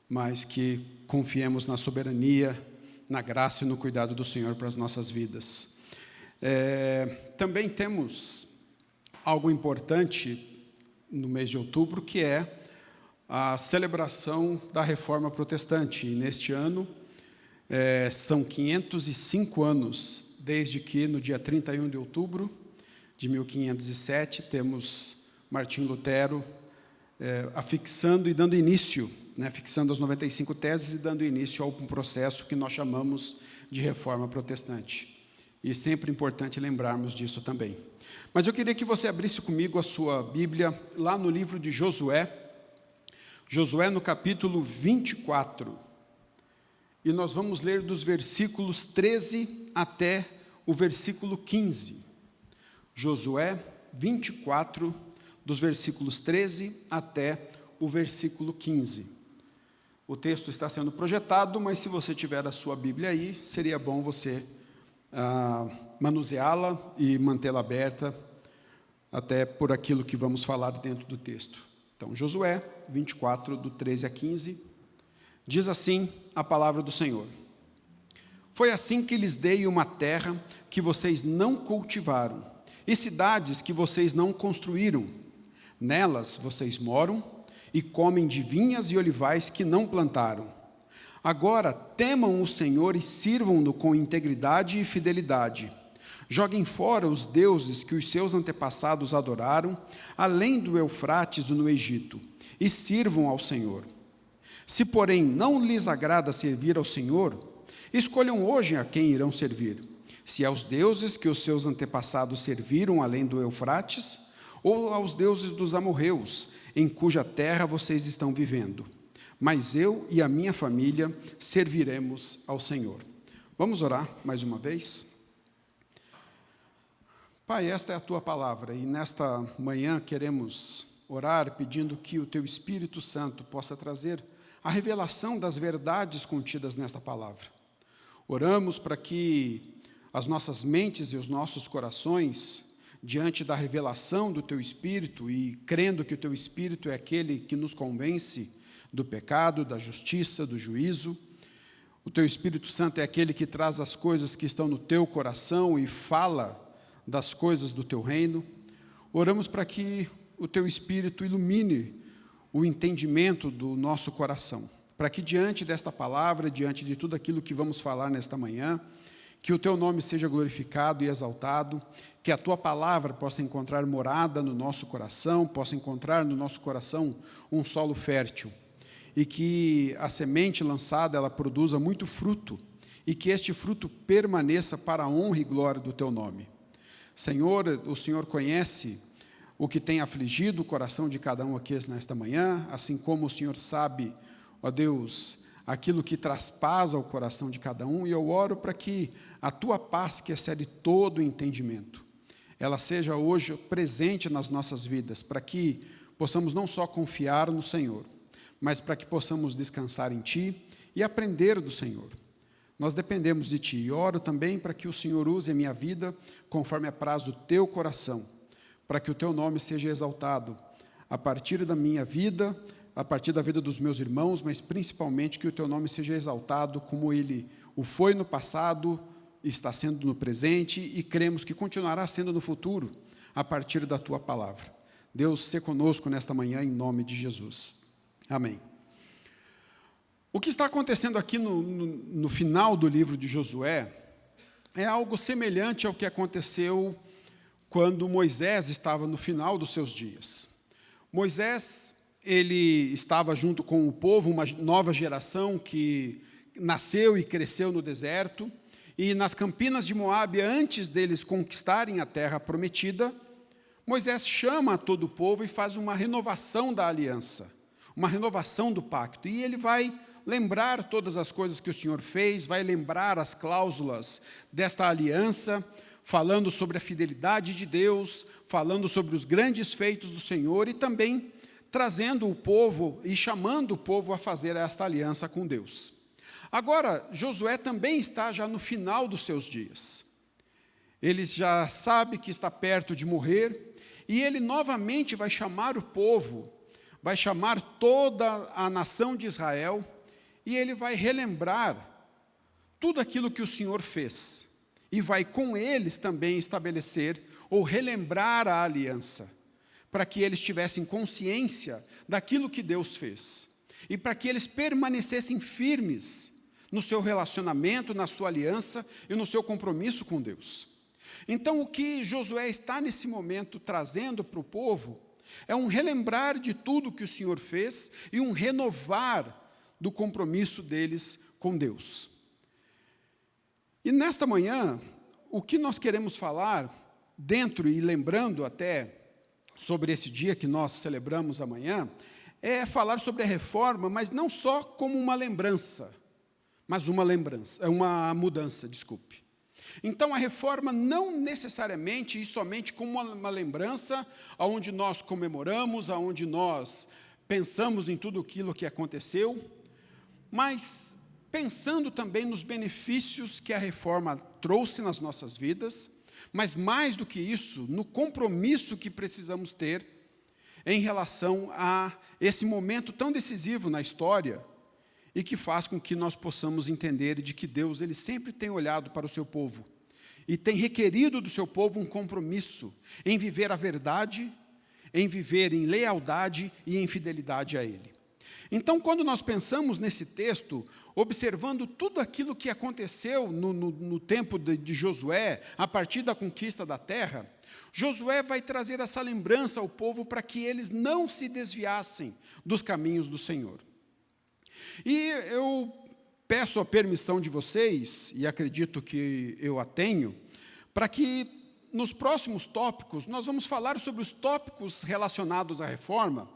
mas que confiemos na soberania, na graça e no cuidado do Senhor para as nossas vidas. Também temos algo importante no mês de outubro, que é a celebração da Reforma Protestante. E neste ano, são 505 anos, desde que no dia 31 de outubro de 1507, temos Martim Lutero afixando e dando início, fixando as 95 teses e dando início a um processo que nós chamamos de Reforma Protestante. E sempre é importante lembrarmos disso também. Mas eu queria que você abrisse comigo a sua Bíblia lá no livro de Josué, no capítulo 24. E nós vamos ler dos versículos 13 até o versículo 15. Josué 24, dos versículos 13 até o versículo 15. O texto está sendo projetado, mas se você tiver a sua Bíblia aí, seria bom você manuseá-la e mantê-la aberta, até por aquilo que vamos falar dentro do texto. Então, Josué 24, do 13 a 15, diz assim a palavra do Senhor: Foi assim que lhes dei uma terra que vocês não cultivaram, e cidades que vocês não construíram. Nelas vocês moram e comem de vinhas e olivais que não plantaram. Agora temam o Senhor e sirvam-no com integridade e fidelidade. Joguem fora os deuses que os seus antepassados adoraram, além do Eufrates no Egito, e sirvam ao Senhor. Se, porém, não lhes agrada servir ao Senhor, escolham hoje a quem irão servir, se aos deuses que os seus antepassados serviram além do Eufrates, ou aos deuses dos amorreus, em cuja terra vocês estão vivendo. Mas eu e a minha família serviremos ao Senhor. Vamos orar mais uma vez? Pai, esta é a Tua palavra, e nesta manhã queremos orar pedindo que o Teu Espírito Santo possa trazer a revelação das verdades contidas nesta palavra. Oramos para que as nossas mentes e os nossos corações, diante da revelação do Teu Espírito e crendo que o Teu Espírito é aquele que nos convence do pecado, da justiça, do juízo, o Teu Espírito Santo é aquele que traz as coisas que estão no Teu coração e fala das coisas do Teu reino. Oramos para que o Teu Espírito ilumine o entendimento do nosso coração, para que diante desta palavra, diante de tudo aquilo que vamos falar nesta manhã, que o Teu nome seja glorificado e exaltado, que a Tua palavra possa encontrar morada no nosso coração, possa encontrar no nosso coração um solo fértil, e que a semente lançada ela produza muito fruto, e que este fruto permaneça para a honra e glória do Teu nome. Senhor, o Senhor conhece o que tem afligido o coração de cada um aqui nesta manhã, assim como o Senhor sabe, ó Deus, aquilo que traspasa o coração de cada um, e eu oro para que a Tua paz, que excede todo o entendimento, ela seja hoje presente nas nossas vidas, para que possamos não só confiar no Senhor, mas para que possamos descansar em Ti e aprender do Senhor. Nós dependemos de Ti, e oro também para que o Senhor use a minha vida conforme apraz do Teu coração, para que o Teu nome seja exaltado a partir da minha vida, a partir da vida dos meus irmãos, mas principalmente que o Teu nome seja exaltado como Ele o foi no passado, está sendo no presente e cremos que continuará sendo no futuro, a partir da Tua palavra. Deus, se conosco nesta manhã, em nome de Jesus. Amém. O que está acontecendo aqui no final do livro de Josué é algo semelhante ao que aconteceu quando Moisés estava no final dos seus dias. Moisés, ele estava junto com o povo, uma nova geração que nasceu e cresceu no deserto, e nas campinas de Moabe, antes deles conquistarem a terra prometida, Moisés chama todo o povo e faz uma renovação da aliança, uma renovação do pacto, e ele vai lembrar todas as coisas que o Senhor fez, vai lembrar as cláusulas desta aliança, falando sobre a fidelidade de Deus, falando sobre os grandes feitos do Senhor e também trazendo o povo e chamando o povo a fazer esta aliança com Deus. Agora, Josué também está já no final dos seus dias. Ele já sabe que está perto de morrer, e ele novamente vai chamar o povo, vai chamar toda a nação de Israel, e ele vai relembrar tudo aquilo que o Senhor fez, e vai com eles também estabelecer ou relembrar a aliança, para que eles tivessem consciência daquilo que Deus fez, e para que eles permanecessem firmes no seu relacionamento, na sua aliança e no seu compromisso com Deus. Então, o que Josué está nesse momento trazendo para o povo é um relembrar de tudo que o Senhor fez e um renovar do compromisso deles com Deus. E nesta manhã, o que nós queremos falar, dentro e lembrando até sobre esse dia que nós celebramos amanhã, é falar sobre a reforma, mas não só como uma lembrança, mas uma mudança, desculpe. Então, a reforma não necessariamente e somente como uma lembrança, onde nós comemoramos, onde nós pensamos em tudo aquilo que aconteceu, mas pensando também nos benefícios que a reforma trouxe nas nossas vidas, mas mais do que isso, no compromisso que precisamos ter em relação a esse momento tão decisivo na história, e que faz com que nós possamos entender de que Deus ele sempre tem olhado para o seu povo e tem requerido do seu povo um compromisso em viver a verdade, em viver em lealdade e em fidelidade a Ele. Então, quando nós pensamos nesse texto, observando tudo aquilo que aconteceu no tempo de Josué, a partir da conquista da terra, Josué vai trazer essa lembrança ao povo para que eles não se desviassem dos caminhos do Senhor. E eu peço a permissão de vocês, e acredito que eu a tenho, para que nos próximos tópicos, nós vamos falar sobre os tópicos relacionados à reforma,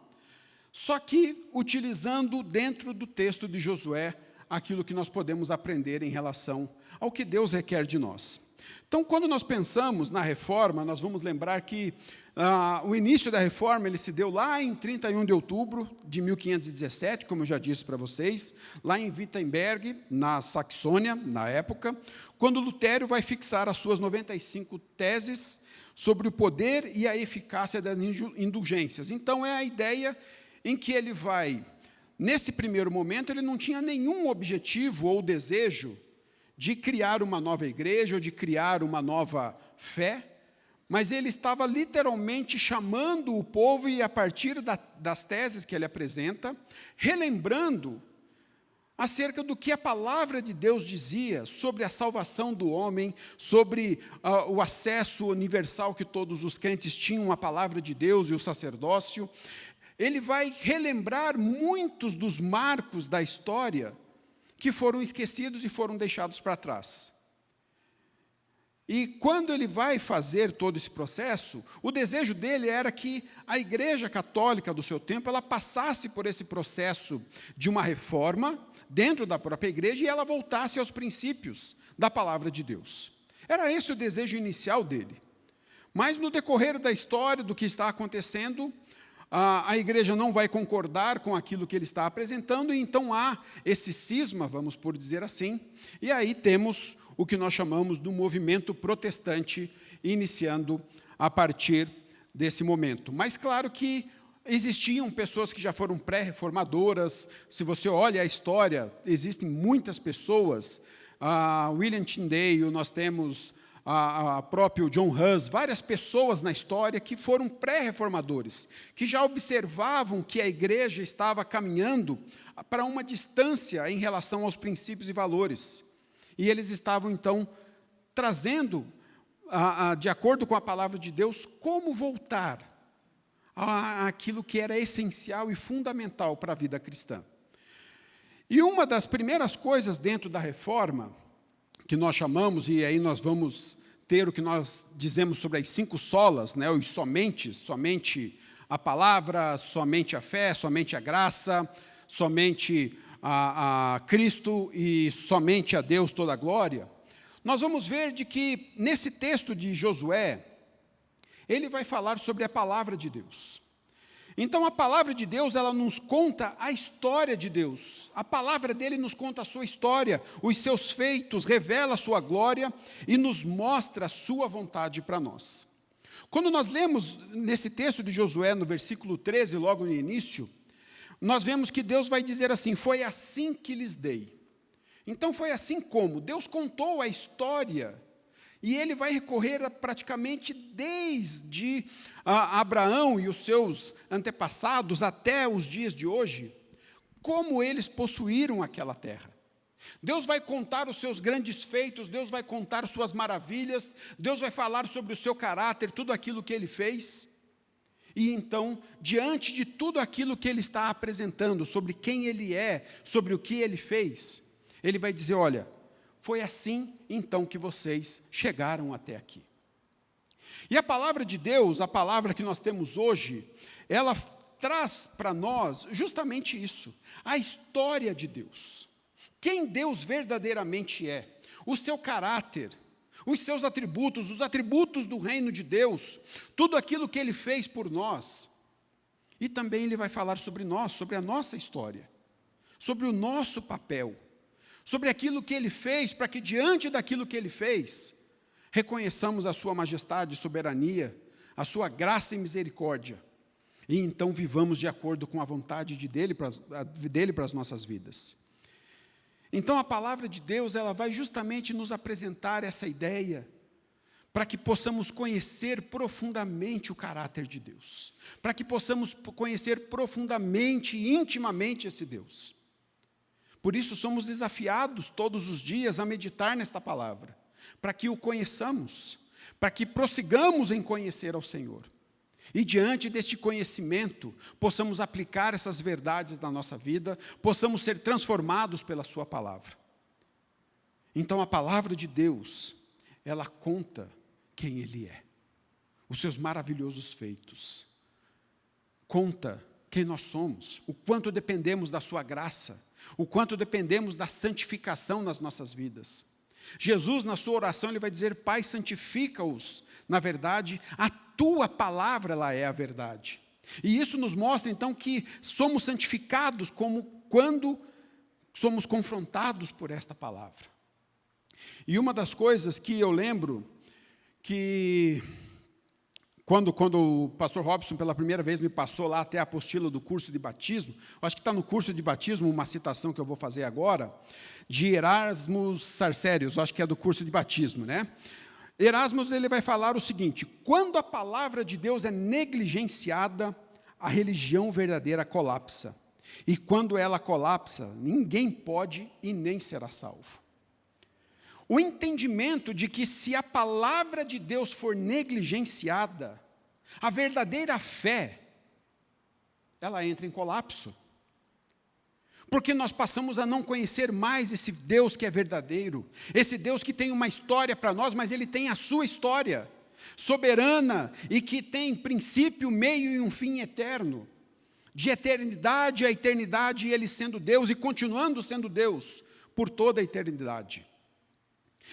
só que utilizando dentro do texto de Josué aquilo que nós podemos aprender em relação ao que Deus requer de nós. Então, quando nós pensamos na reforma, nós vamos lembrar que o início da reforma ele se deu lá em 31 de outubro de 1517, como eu já disse para vocês, lá em Wittenberg, na Saxônia, na época, quando Lutero vai fixar as suas 95 teses sobre o poder e a eficácia das indulgências. Então, é a ideia em que ele vai, nesse primeiro momento, ele não tinha nenhum objetivo ou desejo de criar uma nova igreja ou de criar uma nova fé, mas ele estava literalmente chamando o povo e, a partir das teses que ele apresenta, relembrando acerca do que a palavra de Deus dizia sobre a salvação do homem, sobre o acesso universal que todos os crentes tinham à palavra de Deus e o sacerdócio. Ele vai relembrar muitos dos marcos da história que foram esquecidos e foram deixados para trás. E quando ele vai fazer todo esse processo, o desejo dele era que a Igreja Católica do seu tempo, ela passasse por esse processo de uma reforma dentro da própria igreja e ela voltasse aos princípios da palavra de Deus. Era esse o desejo inicial dele. Mas no decorrer da história, do que está acontecendo, a igreja não vai concordar com aquilo que ele está apresentando, e então há esse cisma, vamos por dizer assim, e aí temos o que nós chamamos do movimento protestante, iniciando a partir desse momento. Mas claro que existiam pessoas que já foram pré-reformadoras. Se você olha a história, existem muitas pessoas, William Tyndale, nós temos a próprio John Hus, várias pessoas na história que foram pré-reformadores, que já observavam que a igreja estava caminhando para uma distância em relação aos princípios e valores. E eles estavam, então, trazendo, de acordo com a palavra de Deus, como voltar àquilo que era essencial e fundamental para a vida cristã. E uma das primeiras coisas dentro da reforma, que nós chamamos, e aí nós vamos ter o que nós dizemos sobre as 5 solas, né, os somente a palavra, somente a fé, somente a graça, somente a Cristo e somente a Deus toda a glória. Nós vamos ver de que, nesse texto de Josué, ele vai falar sobre a palavra de Deus. Então a palavra de Deus, ela nos conta a história de Deus. A palavra dele nos conta a sua história, os seus feitos, revela a sua glória e nos mostra a sua vontade para nós. Quando nós lemos nesse texto de Josué, no versículo 13, logo no início, nós vemos que Deus vai dizer assim: foi assim que lhes dei. Então foi assim como Deus contou a história, e ele vai recorrer praticamente desde Abraão e os seus antepassados até os dias de hoje, como eles possuíram aquela terra. Deus vai contar os seus grandes feitos, Deus vai contar suas maravilhas, Deus vai falar sobre o seu caráter, tudo aquilo que ele fez. E então, diante de tudo aquilo que ele está apresentando, sobre quem ele é, sobre o que ele fez, ele vai dizer: olha, foi assim então que vocês chegaram até aqui. E a palavra de Deus, a palavra que nós temos hoje, ela traz para nós justamente isso, a história de Deus. Quem Deus verdadeiramente é, o seu caráter, os seus atributos, os atributos do reino de Deus, tudo aquilo que ele fez por nós. E também ele vai falar sobre nós, sobre a nossa história, sobre o nosso papel, sobre aquilo que ele fez, para que diante daquilo que ele fez, reconheçamos a sua majestade e soberania, a sua graça e misericórdia, e então vivamos de acordo com a vontade dele para as nossas vidas. Então a palavra de Deus, ela vai justamente nos apresentar essa ideia, para que possamos conhecer profundamente o caráter de Deus, para que possamos conhecer profundamente e intimamente esse Deus. Por isso somos desafiados todos os dias a meditar nesta palavra, para que o conheçamos, para que prossigamos em conhecer ao Senhor. E diante deste conhecimento, possamos aplicar essas verdades na nossa vida, possamos ser transformados pela sua palavra. Então a palavra de Deus, ela conta quem ele é, os seus maravilhosos feitos. Conta quem nós somos, o quanto dependemos da sua graça, o quanto dependemos da santificação nas nossas vidas. Jesus, na sua oração, ele vai dizer: Pai, santifica-os. Na verdade, a tua palavra, ela é a verdade. E isso nos mostra, então, que somos santificados quando somos confrontados por esta palavra. E uma das coisas que eu lembro, que quando o pastor Robson, pela primeira vez, me passou lá até a apostila do curso de batismo, acho que está no curso de batismo uma citação que eu vou fazer agora, de Erasmus Sarcérios, acho que é do curso de batismo, né? Erasmus, ele vai falar o seguinte: quando a palavra de Deus é negligenciada, a religião verdadeira colapsa. E quando ela colapsa, ninguém pode e nem será salvo. O entendimento de que se a palavra de Deus for negligenciada, a verdadeira fé, ela entra em colapso. Porque nós passamos a não conhecer mais esse Deus que é verdadeiro, esse Deus que tem uma história para nós, mas ele tem a sua história, soberana, e que tem princípio, meio e um fim eterno. De eternidade a eternidade, ele sendo Deus e continuando sendo Deus por toda a eternidade.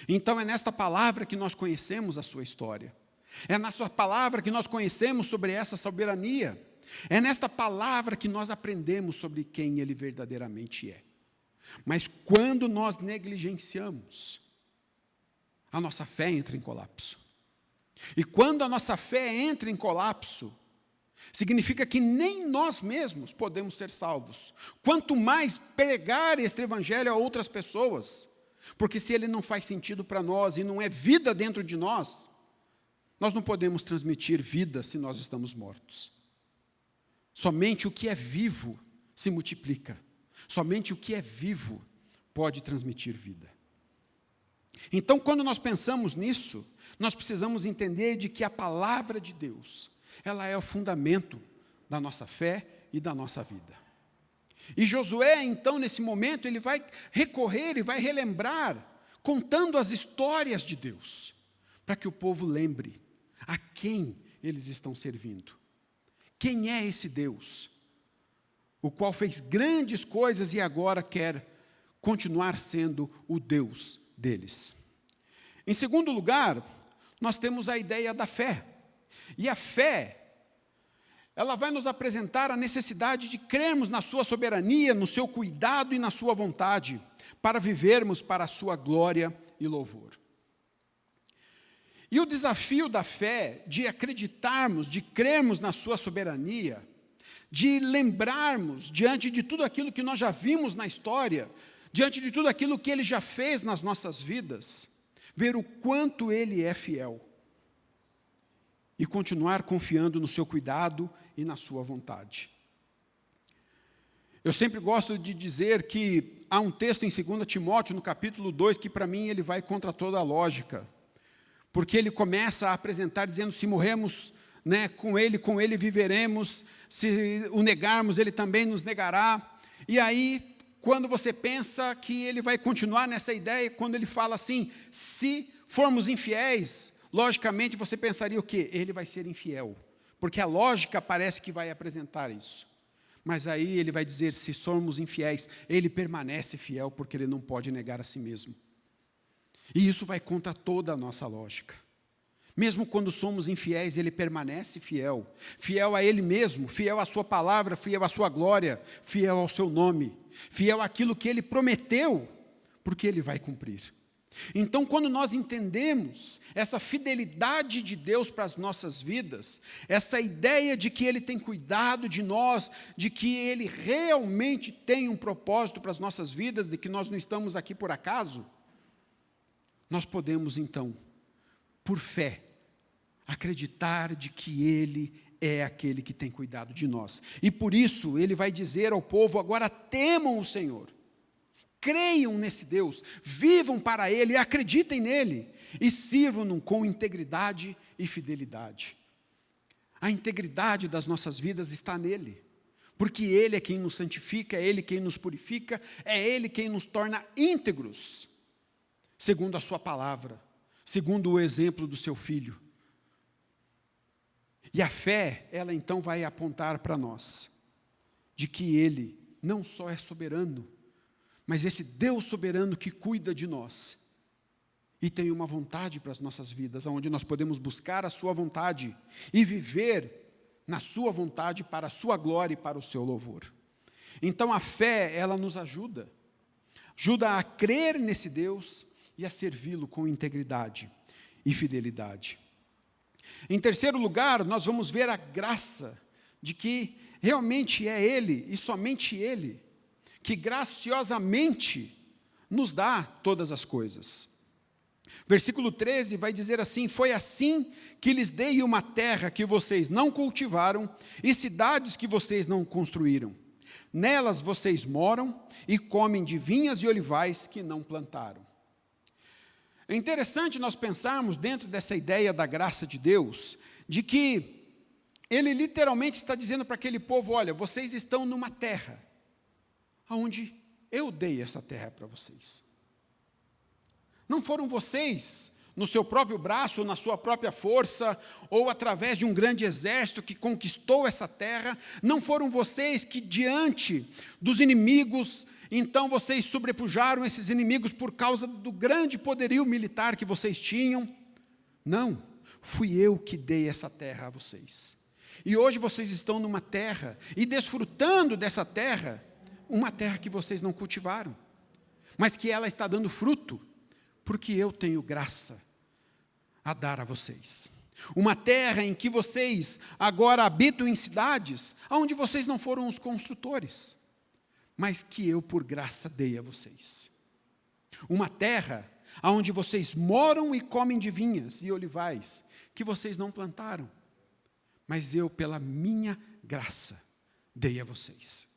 Então é nesta palavra que nós conhecemos a sua história. É na sua palavra que nós conhecemos sobre essa soberania. É nesta palavra que nós aprendemos sobre quem ele verdadeiramente é. Mas quando nós negligenciamos, a nossa fé entra em colapso. E quando a nossa fé entra em colapso, significa que nem nós mesmos podemos ser salvos. Quanto mais pregar este evangelho a outras pessoas, porque se ele não faz sentido para nós e não é vida dentro de nós, nós não podemos transmitir vida se nós estamos mortos. Somente o que é vivo se multiplica. Somente o que é vivo pode transmitir vida. Então, quando nós pensamos nisso, nós precisamos entender de que a palavra de Deus, ela é o fundamento da nossa fé e da nossa vida. E Josué, então, nesse momento, ele vai recorrer e vai relembrar, contando as histórias de Deus, para que o povo lembre a quem eles estão servindo. Quem é esse Deus, o qual fez grandes coisas e agora quer continuar sendo o Deus deles? Em segundo lugar, nós temos a ideia da fé. E a fé, ela vai nos apresentar a necessidade de crermos na sua soberania, no seu cuidado e na sua vontade, para vivermos para a sua glória e louvor. E o desafio da fé, de acreditarmos, de crermos na sua soberania, de lembrarmos, diante de tudo aquilo que nós já vimos na história, diante de tudo aquilo que Ele já fez nas nossas vidas, ver o quanto Ele é fiel e continuar confiando no seu cuidado e na sua vontade. Eu sempre gosto de dizer que há um texto em 2 Timóteo, no capítulo 2, que para mim ele vai contra toda a lógica, porque ele começa a apresentar dizendo, se morremos, né, com ele viveremos, se o negarmos, ele também nos negará. E aí, quando você pensa que ele vai continuar nessa ideia, quando ele fala assim, se formos infiéis, logicamente você pensaria o quê? Ele vai ser infiel, porque a lógica parece que vai apresentar isso. Mas aí ele vai dizer, se somos infiéis, ele permanece fiel, porque ele não pode negar a si mesmo. E isso vai contra toda a nossa lógica. Mesmo quando somos infiéis, ele permanece fiel. Fiel a ele mesmo, fiel à sua palavra, fiel à sua glória, fiel ao seu nome, fiel àquilo que ele prometeu, porque ele vai cumprir. Então, quando nós entendemos essa fidelidade de Deus para as nossas vidas, essa ideia de que Ele tem cuidado de nós, de que Ele realmente tem um propósito para as nossas vidas, de que nós não estamos aqui por acaso, nós podemos então, por fé, acreditar de que Ele é aquele que tem cuidado de nós. E por isso Ele vai dizer ao povo, agora temam o Senhor. Creiam nesse Deus, vivam para Ele, acreditem nele e sirvam-no com integridade e fidelidade. A integridade das nossas vidas está nele, porque Ele é quem nos santifica, é Ele quem nos purifica, é Ele quem nos torna íntegros, segundo a sua palavra, segundo o exemplo do seu Filho. E a fé, ela então vai apontar para nós, de que Ele não só é soberano, mas esse Deus soberano que cuida de nós e tem uma vontade para as nossas vidas, onde nós podemos buscar a sua vontade e viver na sua vontade para a sua glória e para o seu louvor. Então a fé, ela nos ajuda a crer nesse Deus e a servi-lo com integridade e fidelidade. Em terceiro lugar, nós vamos ver a graça de que realmente é Ele e somente Ele que graciosamente nos dá todas as coisas. Versículo 13 vai dizer assim, foi assim que lhes dei uma terra que vocês não cultivaram e cidades que vocês não construíram. Nelas vocês moram e comem de vinhas e olivais que não plantaram. É interessante nós pensarmos dentro dessa ideia da graça de Deus, de que Ele literalmente está dizendo para aquele povo, olha, vocês estão numa terra, onde eu dei essa terra para vocês. Não foram vocês, no seu próprio braço, ou na sua própria força, ou através de um grande exército que conquistou essa terra, não foram vocês que diante dos inimigos, então vocês sobrepujaram esses inimigos por causa do grande poderio militar que vocês tinham. Não, fui eu que dei essa terra a vocês. E hoje vocês estão numa terra, e desfrutando dessa terra, uma terra que vocês não cultivaram, mas que ela está dando fruto, porque eu tenho graça a dar a vocês. Uma terra em que vocês agora habitam em cidades, onde vocês não foram os construtores, mas que eu por graça dei a vocês. Uma terra onde vocês moram e comem de vinhas e olivais, que vocês não plantaram, mas eu pela minha graça dei a vocês.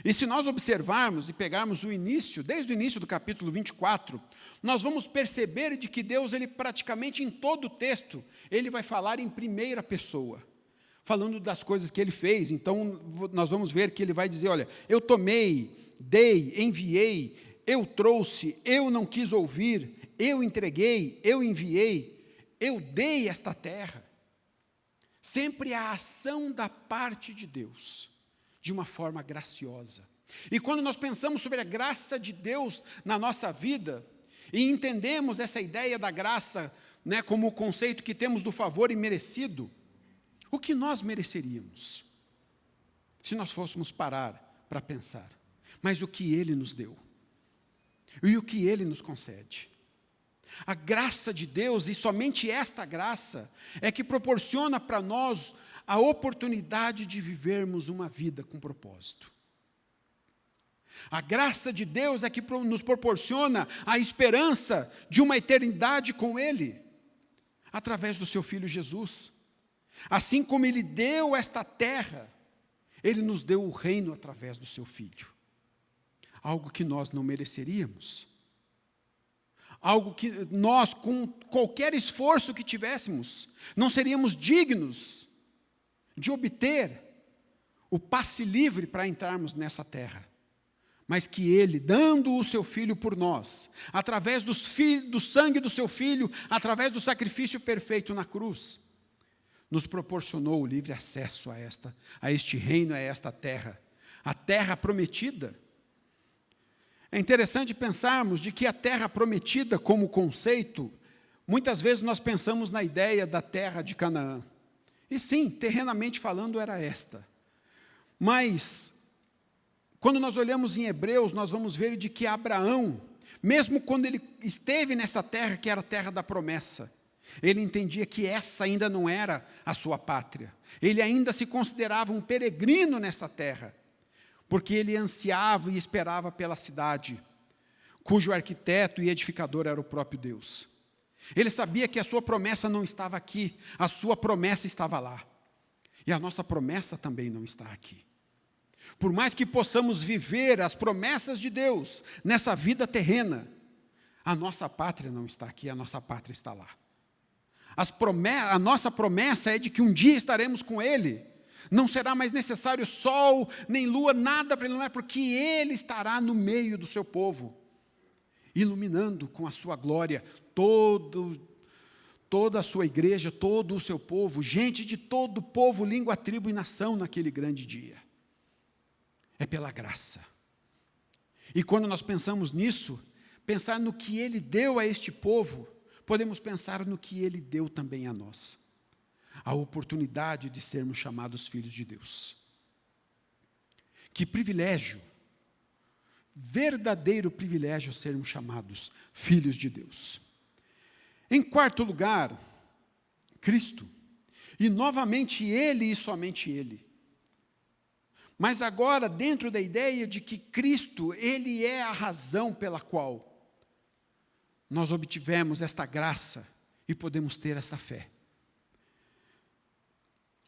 E se nós observarmos e pegarmos o início, desde o início do capítulo 24, nós vamos perceber de que Deus, Ele praticamente em todo o texto, Ele vai falar em primeira pessoa, falando das coisas que Ele fez. Então, nós vamos ver que Ele vai dizer, olha, eu tomei, dei, enviei, eu trouxe, eu não quis ouvir, eu entreguei, eu enviei, eu dei esta terra. Sempre a ação da parte de Deus, de uma forma graciosa. E quando nós pensamos sobre a graça de Deus na nossa vida, e entendemos essa ideia da graça, né, como o conceito que temos do favor imerecido, O que nós mereceríamos, se nós fôssemos parar para pensar, mas o que Ele nos deu, e o que Ele nos concede. A graça de Deus, e somente esta graça, é que proporciona para nós a oportunidade de vivermos uma vida com propósito. A graça de Deus é que nos proporciona a esperança de uma eternidade com Ele, através do seu Filho Jesus. Assim como Ele deu esta terra, Ele nos deu o reino através do seu Filho. Algo que nós não mereceríamos. Algo que nós, com qualquer esforço que tivéssemos, não seríamos dignos de obter o passe livre para entrarmos nessa terra. Mas que Ele, dando o seu Filho por nós, através do sangue do seu Filho, através do sacrifício perfeito na cruz, nos proporcionou o livre acesso a este reino, a esta terra, a terra prometida. É interessante pensarmos de que a terra prometida como conceito, muitas vezes nós pensamos na ideia da terra de Canaã. E sim, terrenamente falando era esta. Mas, quando nós olhamos em Hebreus, nós vamos ver de que Abraão, mesmo quando ele esteve nessa terra, que era a terra da promessa, ele entendia que essa ainda não era a sua pátria. Ele ainda se considerava um peregrino nessa terra, porque ele ansiava e esperava pela cidade, cujo arquiteto e edificador era o próprio Deus. Ele sabia que a sua promessa não estava aqui, a sua promessa estava lá. E a nossa promessa também não está aqui. Por mais que possamos viver as promessas de Deus nessa vida terrena, a nossa pátria não está aqui, a nossa pátria está lá. A nossa promessa é de que um dia estaremos com Ele. Não será mais necessário sol, nem lua, nada para iluminar, porque Ele estará no meio do seu povo, iluminando com a sua glória toda a sua igreja, todo o seu povo, gente de todo povo, língua, tribo e nação naquele grande dia. É pela graça. E quando nós pensamos nisso, pensar no que Ele deu a este povo, podemos pensar no que Ele deu também a nós. A oportunidade de sermos chamados filhos de Deus. Que privilégio, verdadeiro privilégio sermos chamados filhos de Deus. Em quarto lugar, Cristo. E novamente Ele e somente Ele. Mas agora dentro da ideia de que Cristo, Ele é a razão pela qual nós obtivemos esta graça e podemos ter esta fé.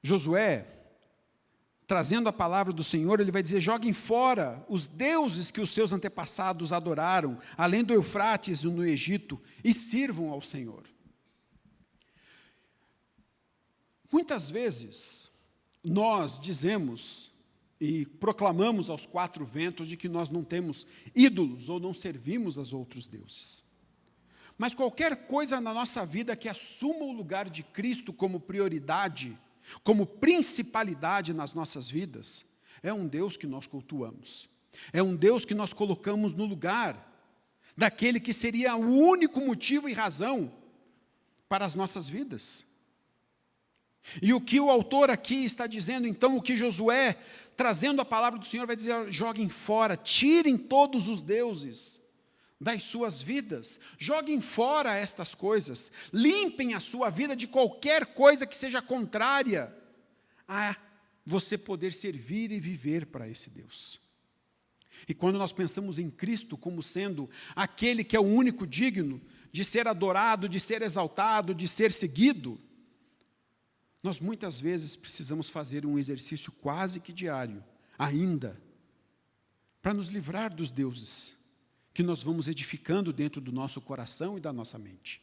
Josué, trazendo a palavra do Senhor, ele vai dizer: joguem fora os deuses que os seus antepassados adoraram, além do Eufrates e no Egito, e sirvam ao Senhor. Muitas vezes, nós dizemos e proclamamos aos quatro ventos de que nós não temos ídolos ou não servimos aos outros deuses. Mas qualquer coisa na nossa vida que assuma o lugar de Cristo como prioridade, como principalidade nas nossas vidas, é um Deus que nós cultuamos. É um Deus que nós colocamos no lugar daquele que seria o único motivo e razão para as nossas vidas. E o que o autor aqui está dizendo, então, o que Josué, trazendo a palavra do Senhor, vai dizer: joguem fora, tirem todos os deuses das suas vidas, joguem fora estas coisas, limpem a sua vida de qualquer coisa que seja contrária a você poder servir e viver para esse Deus. E quando nós pensamos em Cristo como sendo aquele que é o único digno de ser adorado, de ser exaltado, de ser seguido, nós muitas vezes precisamos fazer um exercício quase que diário, ainda, para nos livrar dos deuses que nós vamos edificando dentro do nosso coração e da nossa mente.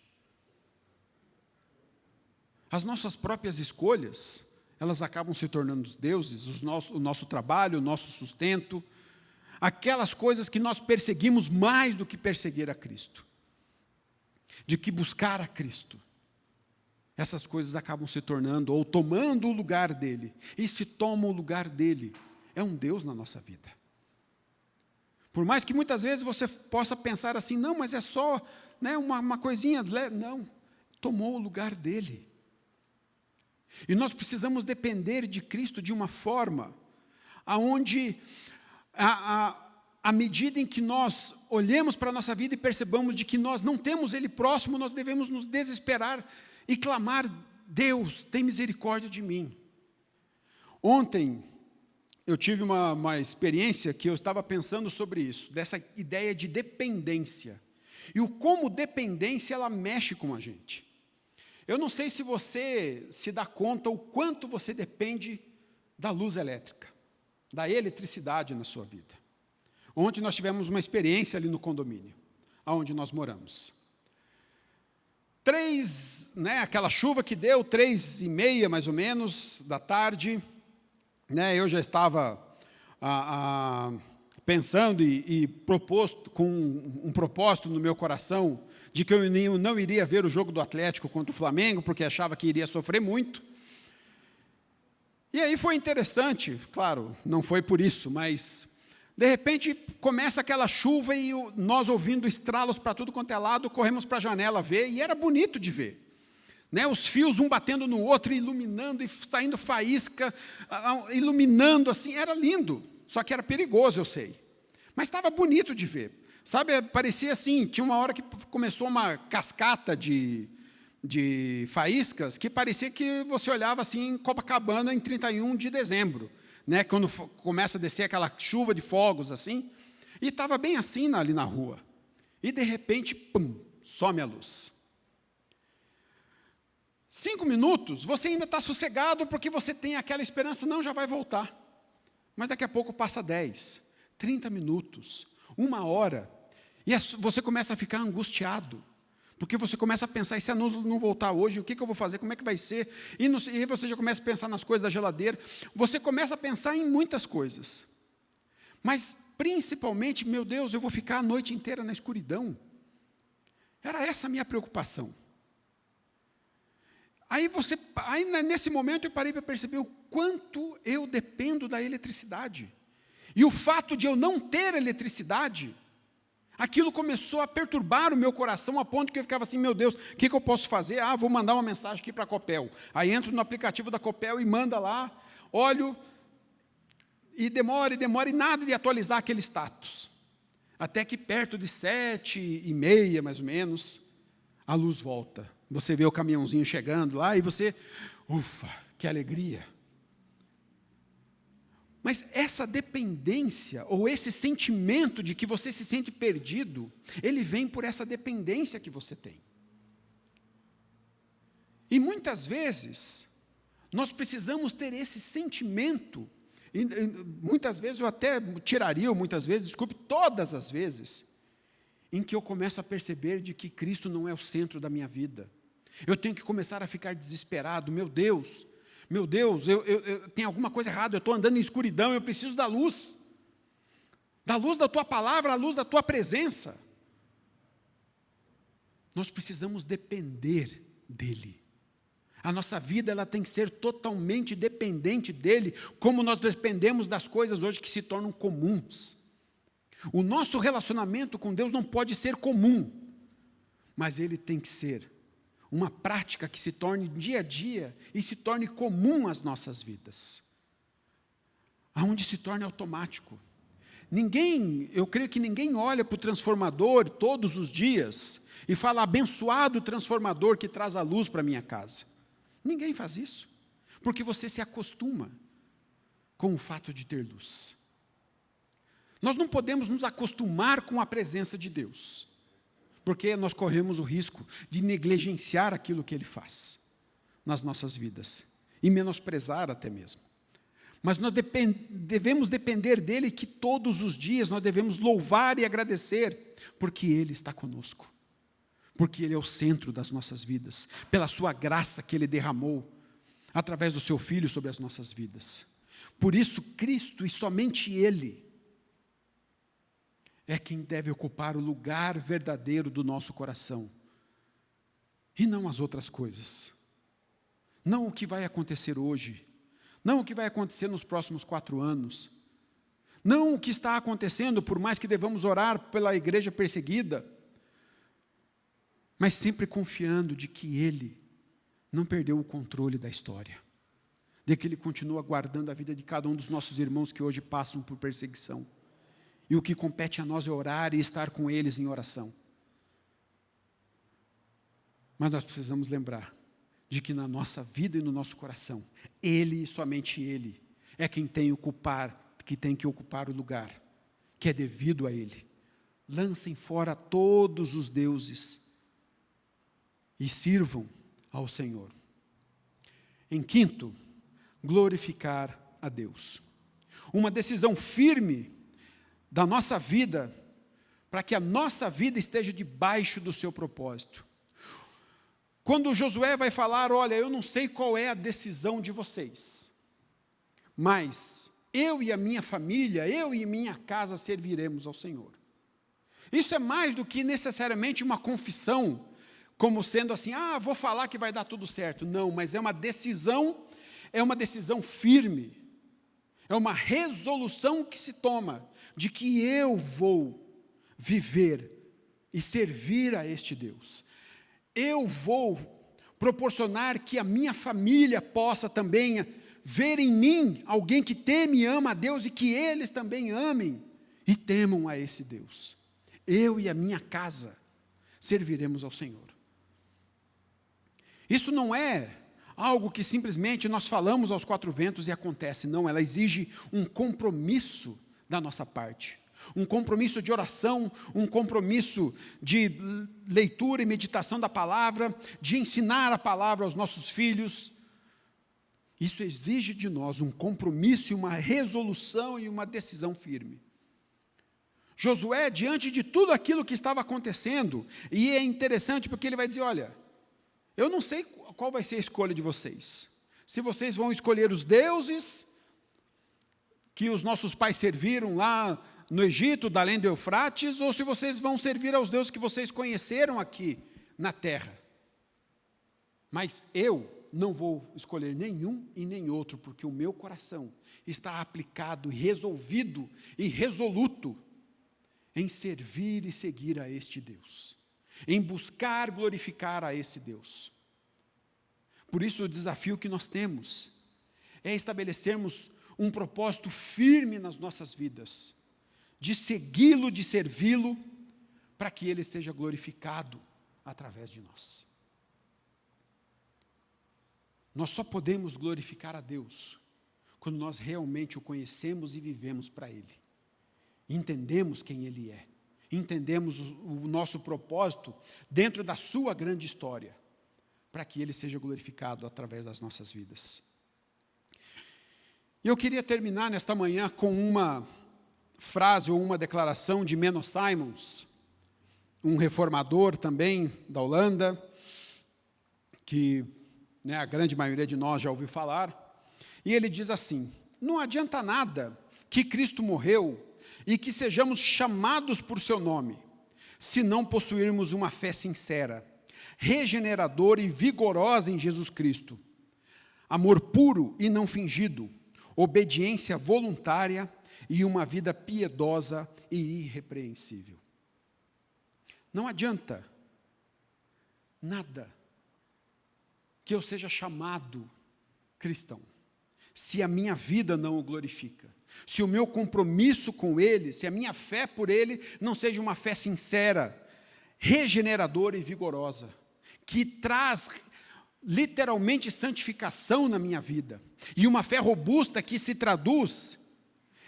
As nossas próprias escolhas, elas acabam se tornando os deuses, o nosso trabalho, o nosso sustento, aquelas coisas que nós perseguimos mais do que perseguir a Cristo, de que buscar a Cristo. Essas coisas acabam se tornando, ou tomando o lugar dele, e se toma o lugar dele, é um Deus na nossa vida. Por mais que muitas vezes você possa pensar assim: não, mas é só, né, uma coisinha, não, tomou o lugar dele. E nós precisamos depender de Cristo de uma forma aonde, à medida em que nós olhemos para a nossa vida e percebamos de que nós não temos Ele próximo, nós devemos nos desesperar e clamar: Deus, tem misericórdia de mim. Ontem, eu tive uma experiência que eu estava pensando sobre isso, dessa ideia de dependência. E o como dependência, ela mexe com a gente. Eu não sei se você se dá conta o quanto você depende da luz elétrica, da eletricidade na sua vida. Ontem nós tivemos uma experiência ali no condomínio, onde nós moramos. Aquela chuva que deu, 3:30 mais ou menos da tarde, eu já estava pensando e proposto, com um propósito no meu coração, de que eu não iria ver o jogo do Atlético contra o Flamengo, porque achava que iria sofrer muito. E aí foi interessante, claro, não foi por isso, mas de repente começa aquela chuva e nós ouvindo estralos para tudo quanto é lado, corremos para a janela ver, e era bonito de ver. Os fios um batendo no outro, iluminando e saindo faísca, iluminando assim, era lindo, só que era perigoso, eu sei. Mas estava bonito de ver. Sabe, parecia assim, tinha uma hora que começou uma cascata de faíscas, que parecia que você olhava assim em Copacabana em 31 de dezembro, quando começa a descer aquela chuva de fogos assim, e estava bem assim ali na rua. E de repente, pum, some a luz. 5 minutos, você ainda está sossegado porque você tem aquela esperança, não, já vai voltar. Mas daqui a pouco passa 10, 30 minutos, 1 hora, e você começa a ficar angustiado, porque você começa a pensar: e se a luz não voltar hoje, o que eu vou fazer, como é que vai ser? E aí você já começa a pensar nas coisas da geladeira, você começa a pensar em muitas coisas, mas principalmente, meu Deus, eu vou ficar a noite inteira na escuridão. Era essa a minha preocupação. Aí nesse momento eu parei para perceber o quanto eu dependo da eletricidade. E o fato de eu não ter eletricidade, aquilo começou a perturbar o meu coração, a ponto que eu ficava assim: meu Deus, o que eu posso fazer? Vou mandar uma mensagem aqui para a Copel. Aí entro no aplicativo da Copel e manda lá, olho, e demora, e nada de atualizar aquele status. Até que perto de 7:30, mais ou menos, a luz volta. Você vê o caminhãozinho chegando lá e você, ufa, que alegria. Mas essa dependência, ou esse sentimento de que você se sente perdido, ele vem por essa dependência que você tem. E muitas vezes, nós precisamos ter esse sentimento, e muitas vezes eu até tiraria, ou muitas vezes, desculpe, todas as vezes, em que eu começo a perceber de que Cristo não é o centro da minha vida. Eu tenho que começar a ficar desesperado: meu Deus, tem alguma coisa errada, eu estou andando em escuridão, eu preciso da luz da Tua palavra, a luz da Tua presença. Nós precisamos depender dEle. A nossa vida ela tem que ser totalmente dependente dEle, como nós dependemos das coisas hoje que se tornam comuns. O nosso relacionamento com Deus não pode ser comum, mas ele tem que ser uma prática que se torne dia a dia e se torne comum às nossas vidas, aonde se torne automático. Eu creio que ninguém olha para o transformador todos os dias e fala: abençoado o transformador que traz a luz para a minha casa. Ninguém faz isso, porque você se acostuma com o fato de ter luz. Nós não podemos nos acostumar com a presença de Deus, porque nós corremos o risco de negligenciar aquilo que Ele faz nas nossas vidas, e menosprezar até mesmo. Mas nós devemos depender dEle, que todos os dias nós devemos louvar e agradecer, porque Ele está conosco, porque Ele é o centro das nossas vidas, pela sua graça que Ele derramou, através do seu Filho sobre as nossas vidas. Por isso, Cristo, e somente Ele, é quem deve ocupar o lugar verdadeiro do nosso coração, e não as outras coisas, não o que vai acontecer hoje, não o que vai acontecer nos próximos 4 anos, não o que está acontecendo, por mais que devamos orar pela igreja perseguida, mas sempre confiando de que Ele não perdeu o controle da história, de que Ele continua guardando a vida de cada um dos nossos irmãos que hoje passam por perseguição. E o que compete a nós é orar e estar com eles em oração. Mas nós precisamos lembrar de que na nossa vida e no nosso coração, Ele e somente Ele é quem tem que ocupar o lugar que é devido a Ele. Lancem fora todos os deuses e sirvam ao Senhor. Em quinto, glorificar a Deus. Uma decisão firme da nossa vida, para que a nossa vida esteja debaixo do seu propósito. Quando Josué vai falar, olha, eu não sei qual é a decisão de vocês, mas eu e a minha família, eu e minha casa serviremos ao Senhor. Isso é mais do que necessariamente uma confissão, como sendo assim, vou falar que vai dar tudo certo. Não, mas é uma decisão firme, é uma resolução que se toma, de que eu vou viver e servir a este Deus. Eu vou proporcionar que a minha família possa também ver em mim alguém que teme e ama a Deus e que eles também amem e temam a esse Deus. Eu e a minha casa serviremos ao Senhor. Isso não é algo que simplesmente nós falamos aos quatro ventos e acontece, não, ela exige um compromisso da nossa parte. Um compromisso de oração, um compromisso de leitura e meditação da palavra, de ensinar a palavra aos nossos filhos. Isso exige de nós um compromisso, uma resolução e uma decisão firme. Josué, diante de tudo aquilo que estava acontecendo, e é interessante porque ele vai dizer, olha, eu não sei qual vai ser a escolha de vocês. Se vocês vão escolher os deuses que os nossos pais serviram lá no Egito, da além do Eufrates, ou se vocês vão servir aos deuses que vocês conheceram aqui na terra. Mas eu não vou escolher nenhum e nem outro, porque o meu coração está aplicado, resolvido e resoluto em servir e seguir a este Deus, em buscar glorificar a esse Deus. Por isso o desafio que nós temos é estabelecermos um propósito firme nas nossas vidas, de segui-lo, de servi-lo, para que ele seja glorificado através de nós. Nós só podemos glorificar a Deus quando nós realmente o conhecemos e vivemos para Ele. Entendemos quem Ele é, entendemos o nosso propósito dentro da sua grande história, para que Ele seja glorificado através das nossas vidas. E eu queria terminar nesta manhã com uma frase ou uma declaração de Menno Simons, um reformador também da Holanda, que a grande maioria de nós já ouviu falar, e ele diz assim: não adianta nada que Cristo morreu e que sejamos chamados por seu nome, se não possuirmos uma fé sincera, regeneradora e vigorosa em Jesus Cristo, amor puro e não fingido, obediência voluntária e uma vida piedosa e irrepreensível. Não adianta nada que eu seja chamado cristão, se a minha vida não o glorifica, se o meu compromisso com Ele, se a minha fé por Ele não seja uma fé sincera, regeneradora e vigorosa, que traz literalmente santificação na minha vida, e uma fé robusta que se traduz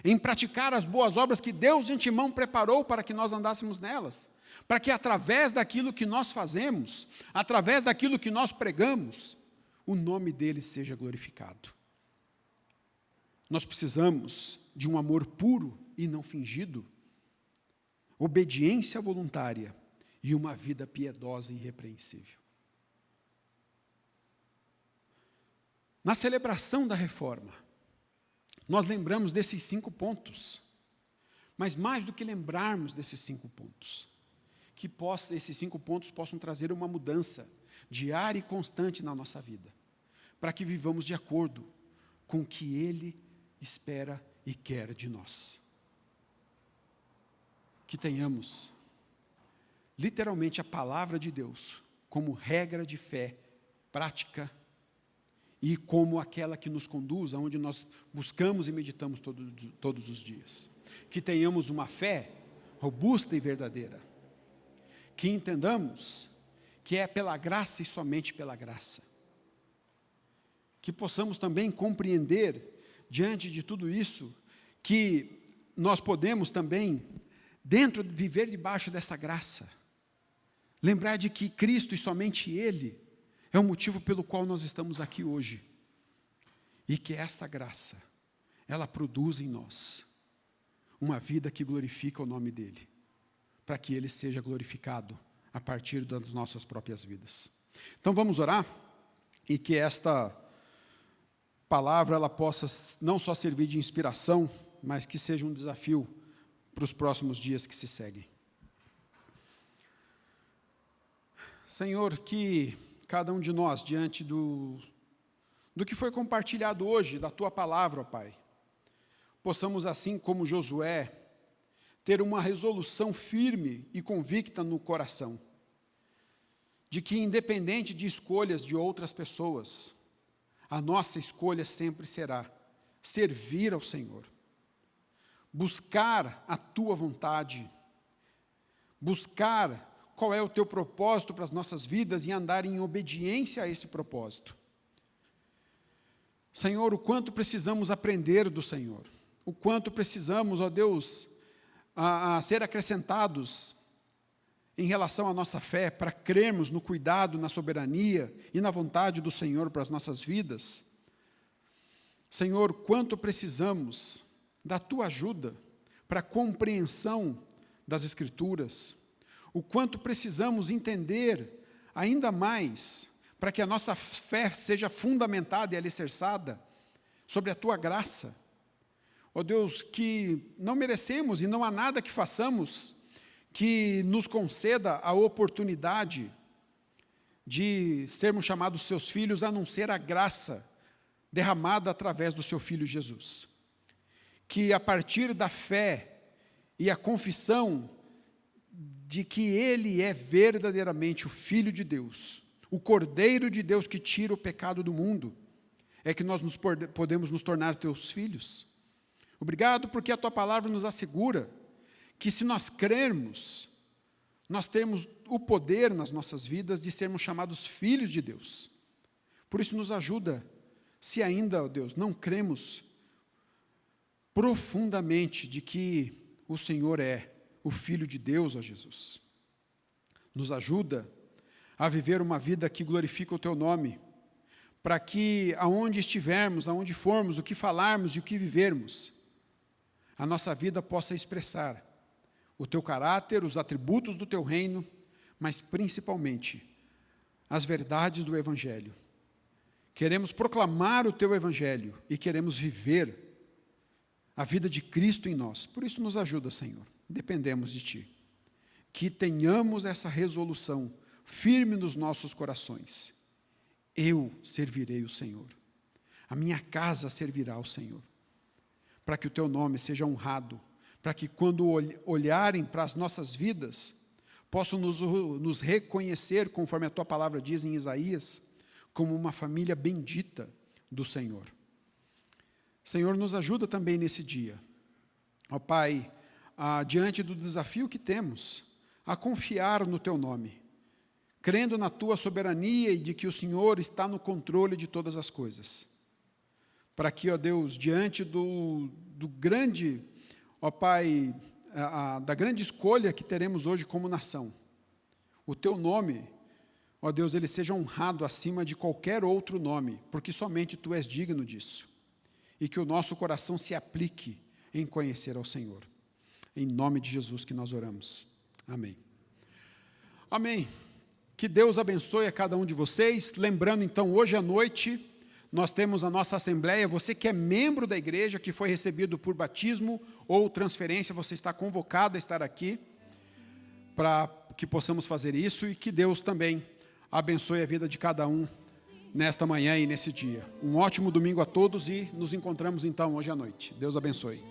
em praticar as boas obras que Deus de antemão preparou para que nós andássemos nelas, para que através daquilo que nós fazemos, através daquilo que nós pregamos, o nome dele seja glorificado. Nós precisamos de um amor puro e não fingido, obediência voluntária e uma vida piedosa e irrepreensível. Na celebração da reforma, nós lembramos desses 5 pontos, mas mais do que lembrarmos desses 5 pontos, que esses 5 pontos possam trazer uma mudança diária e constante na nossa vida, para que vivamos de acordo com o que Ele espera e quer de nós. Que tenhamos, literalmente, a palavra de Deus como regra de fé, prática e como aquela que nos conduz, aonde nós buscamos e meditamos todos os dias. Que tenhamos uma fé robusta e verdadeira. Que entendamos que é pela graça e somente pela graça. Que possamos também compreender, diante de tudo isso, que nós podemos também, viver debaixo dessa graça. Lembrar de que Cristo e somente Ele é o motivo pelo qual nós estamos aqui hoje. E que esta graça, ela produz em nós uma vida que glorifica o nome dEle, para que Ele seja glorificado a partir das nossas próprias vidas. Então vamos orar, e que esta palavra ela possa não só servir de inspiração, mas que seja um desafio para os próximos dias que se seguem. Senhor, que cada um de nós, diante do que foi compartilhado hoje, da Tua palavra, ó Pai, possamos, assim como Josué, ter uma resolução firme e convicta no coração, de que, independente de escolhas de outras pessoas, a nossa escolha sempre será servir ao Senhor, buscar a Tua vontade, buscar qual é o Teu propósito para as nossas vidas e andar em obediência a esse propósito. Senhor, o quanto precisamos aprender do Senhor, o quanto precisamos, ó Deus, a ser acrescentados em relação à nossa fé, para crermos no cuidado, na soberania e na vontade do Senhor para as nossas vidas. Senhor, quanto precisamos da Tua ajuda para a compreensão das Escrituras, o quanto precisamos entender ainda mais para que a nossa fé seja fundamentada e alicerçada sobre a Tua graça. Ó Deus, que não merecemos e não há nada que façamos que nos conceda a oportunidade de sermos chamados Seus filhos, a não ser a graça derramada através do Seu Filho Jesus. Que a partir da fé e a confissão de que Ele é verdadeiramente o Filho de Deus, o Cordeiro de Deus que tira o pecado do mundo, é que nós podemos nos tornar Teus filhos. Obrigado porque a Tua palavra nos assegura que, se nós crermos, nós temos o poder nas nossas vidas de sermos chamados filhos de Deus. Por isso nos ajuda, se ainda, ó Deus, não cremos profundamente de que o Senhor é o Filho de Deus, ó Jesus. Nos ajuda a viver uma vida que glorifica o Teu nome, para que aonde estivermos, aonde formos, o que falarmos e o que vivermos, a nossa vida possa expressar o Teu caráter, os atributos do Teu reino, mas principalmente as verdades do Evangelho. Queremos proclamar o Teu Evangelho e queremos viver a vida de Cristo em nós. Por isso nos ajuda, Senhor, dependemos de Ti. Que tenhamos essa resolução firme nos nossos corações. Eu servirei o Senhor. A minha casa servirá ao Senhor. Para que o Teu nome seja honrado, para que quando olharem para as nossas vidas, possam nos reconhecer, conforme a Tua palavra diz em Isaías, como uma família bendita do Senhor. Senhor, nos ajuda também nesse dia. Ó Pai, diante do desafio que temos, a confiar no Teu nome, crendo na Tua soberania e de que o Senhor está no controle de todas as coisas. Para que, ó Deus, diante do grande, ó Pai, da grande escolha que teremos hoje como nação, o Teu nome, ó Deus, ele seja honrado acima de qualquer outro nome, porque somente Tu és digno disso. E que o nosso coração se aplique em conhecer ao Senhor. Em nome de Jesus que nós oramos. Amém. Amém. Que Deus abençoe a cada um de vocês. Lembrando, então, hoje à noite, nós temos a nossa assembleia. Você que é membro da igreja, que foi recebido por batismo ou transferência, você está convocado a estar aqui para que possamos fazer isso e que Deus também abençoe a vida de cada um nesta manhã e nesse dia. Um ótimo domingo a todos e nos encontramos então hoje à noite. Deus abençoe.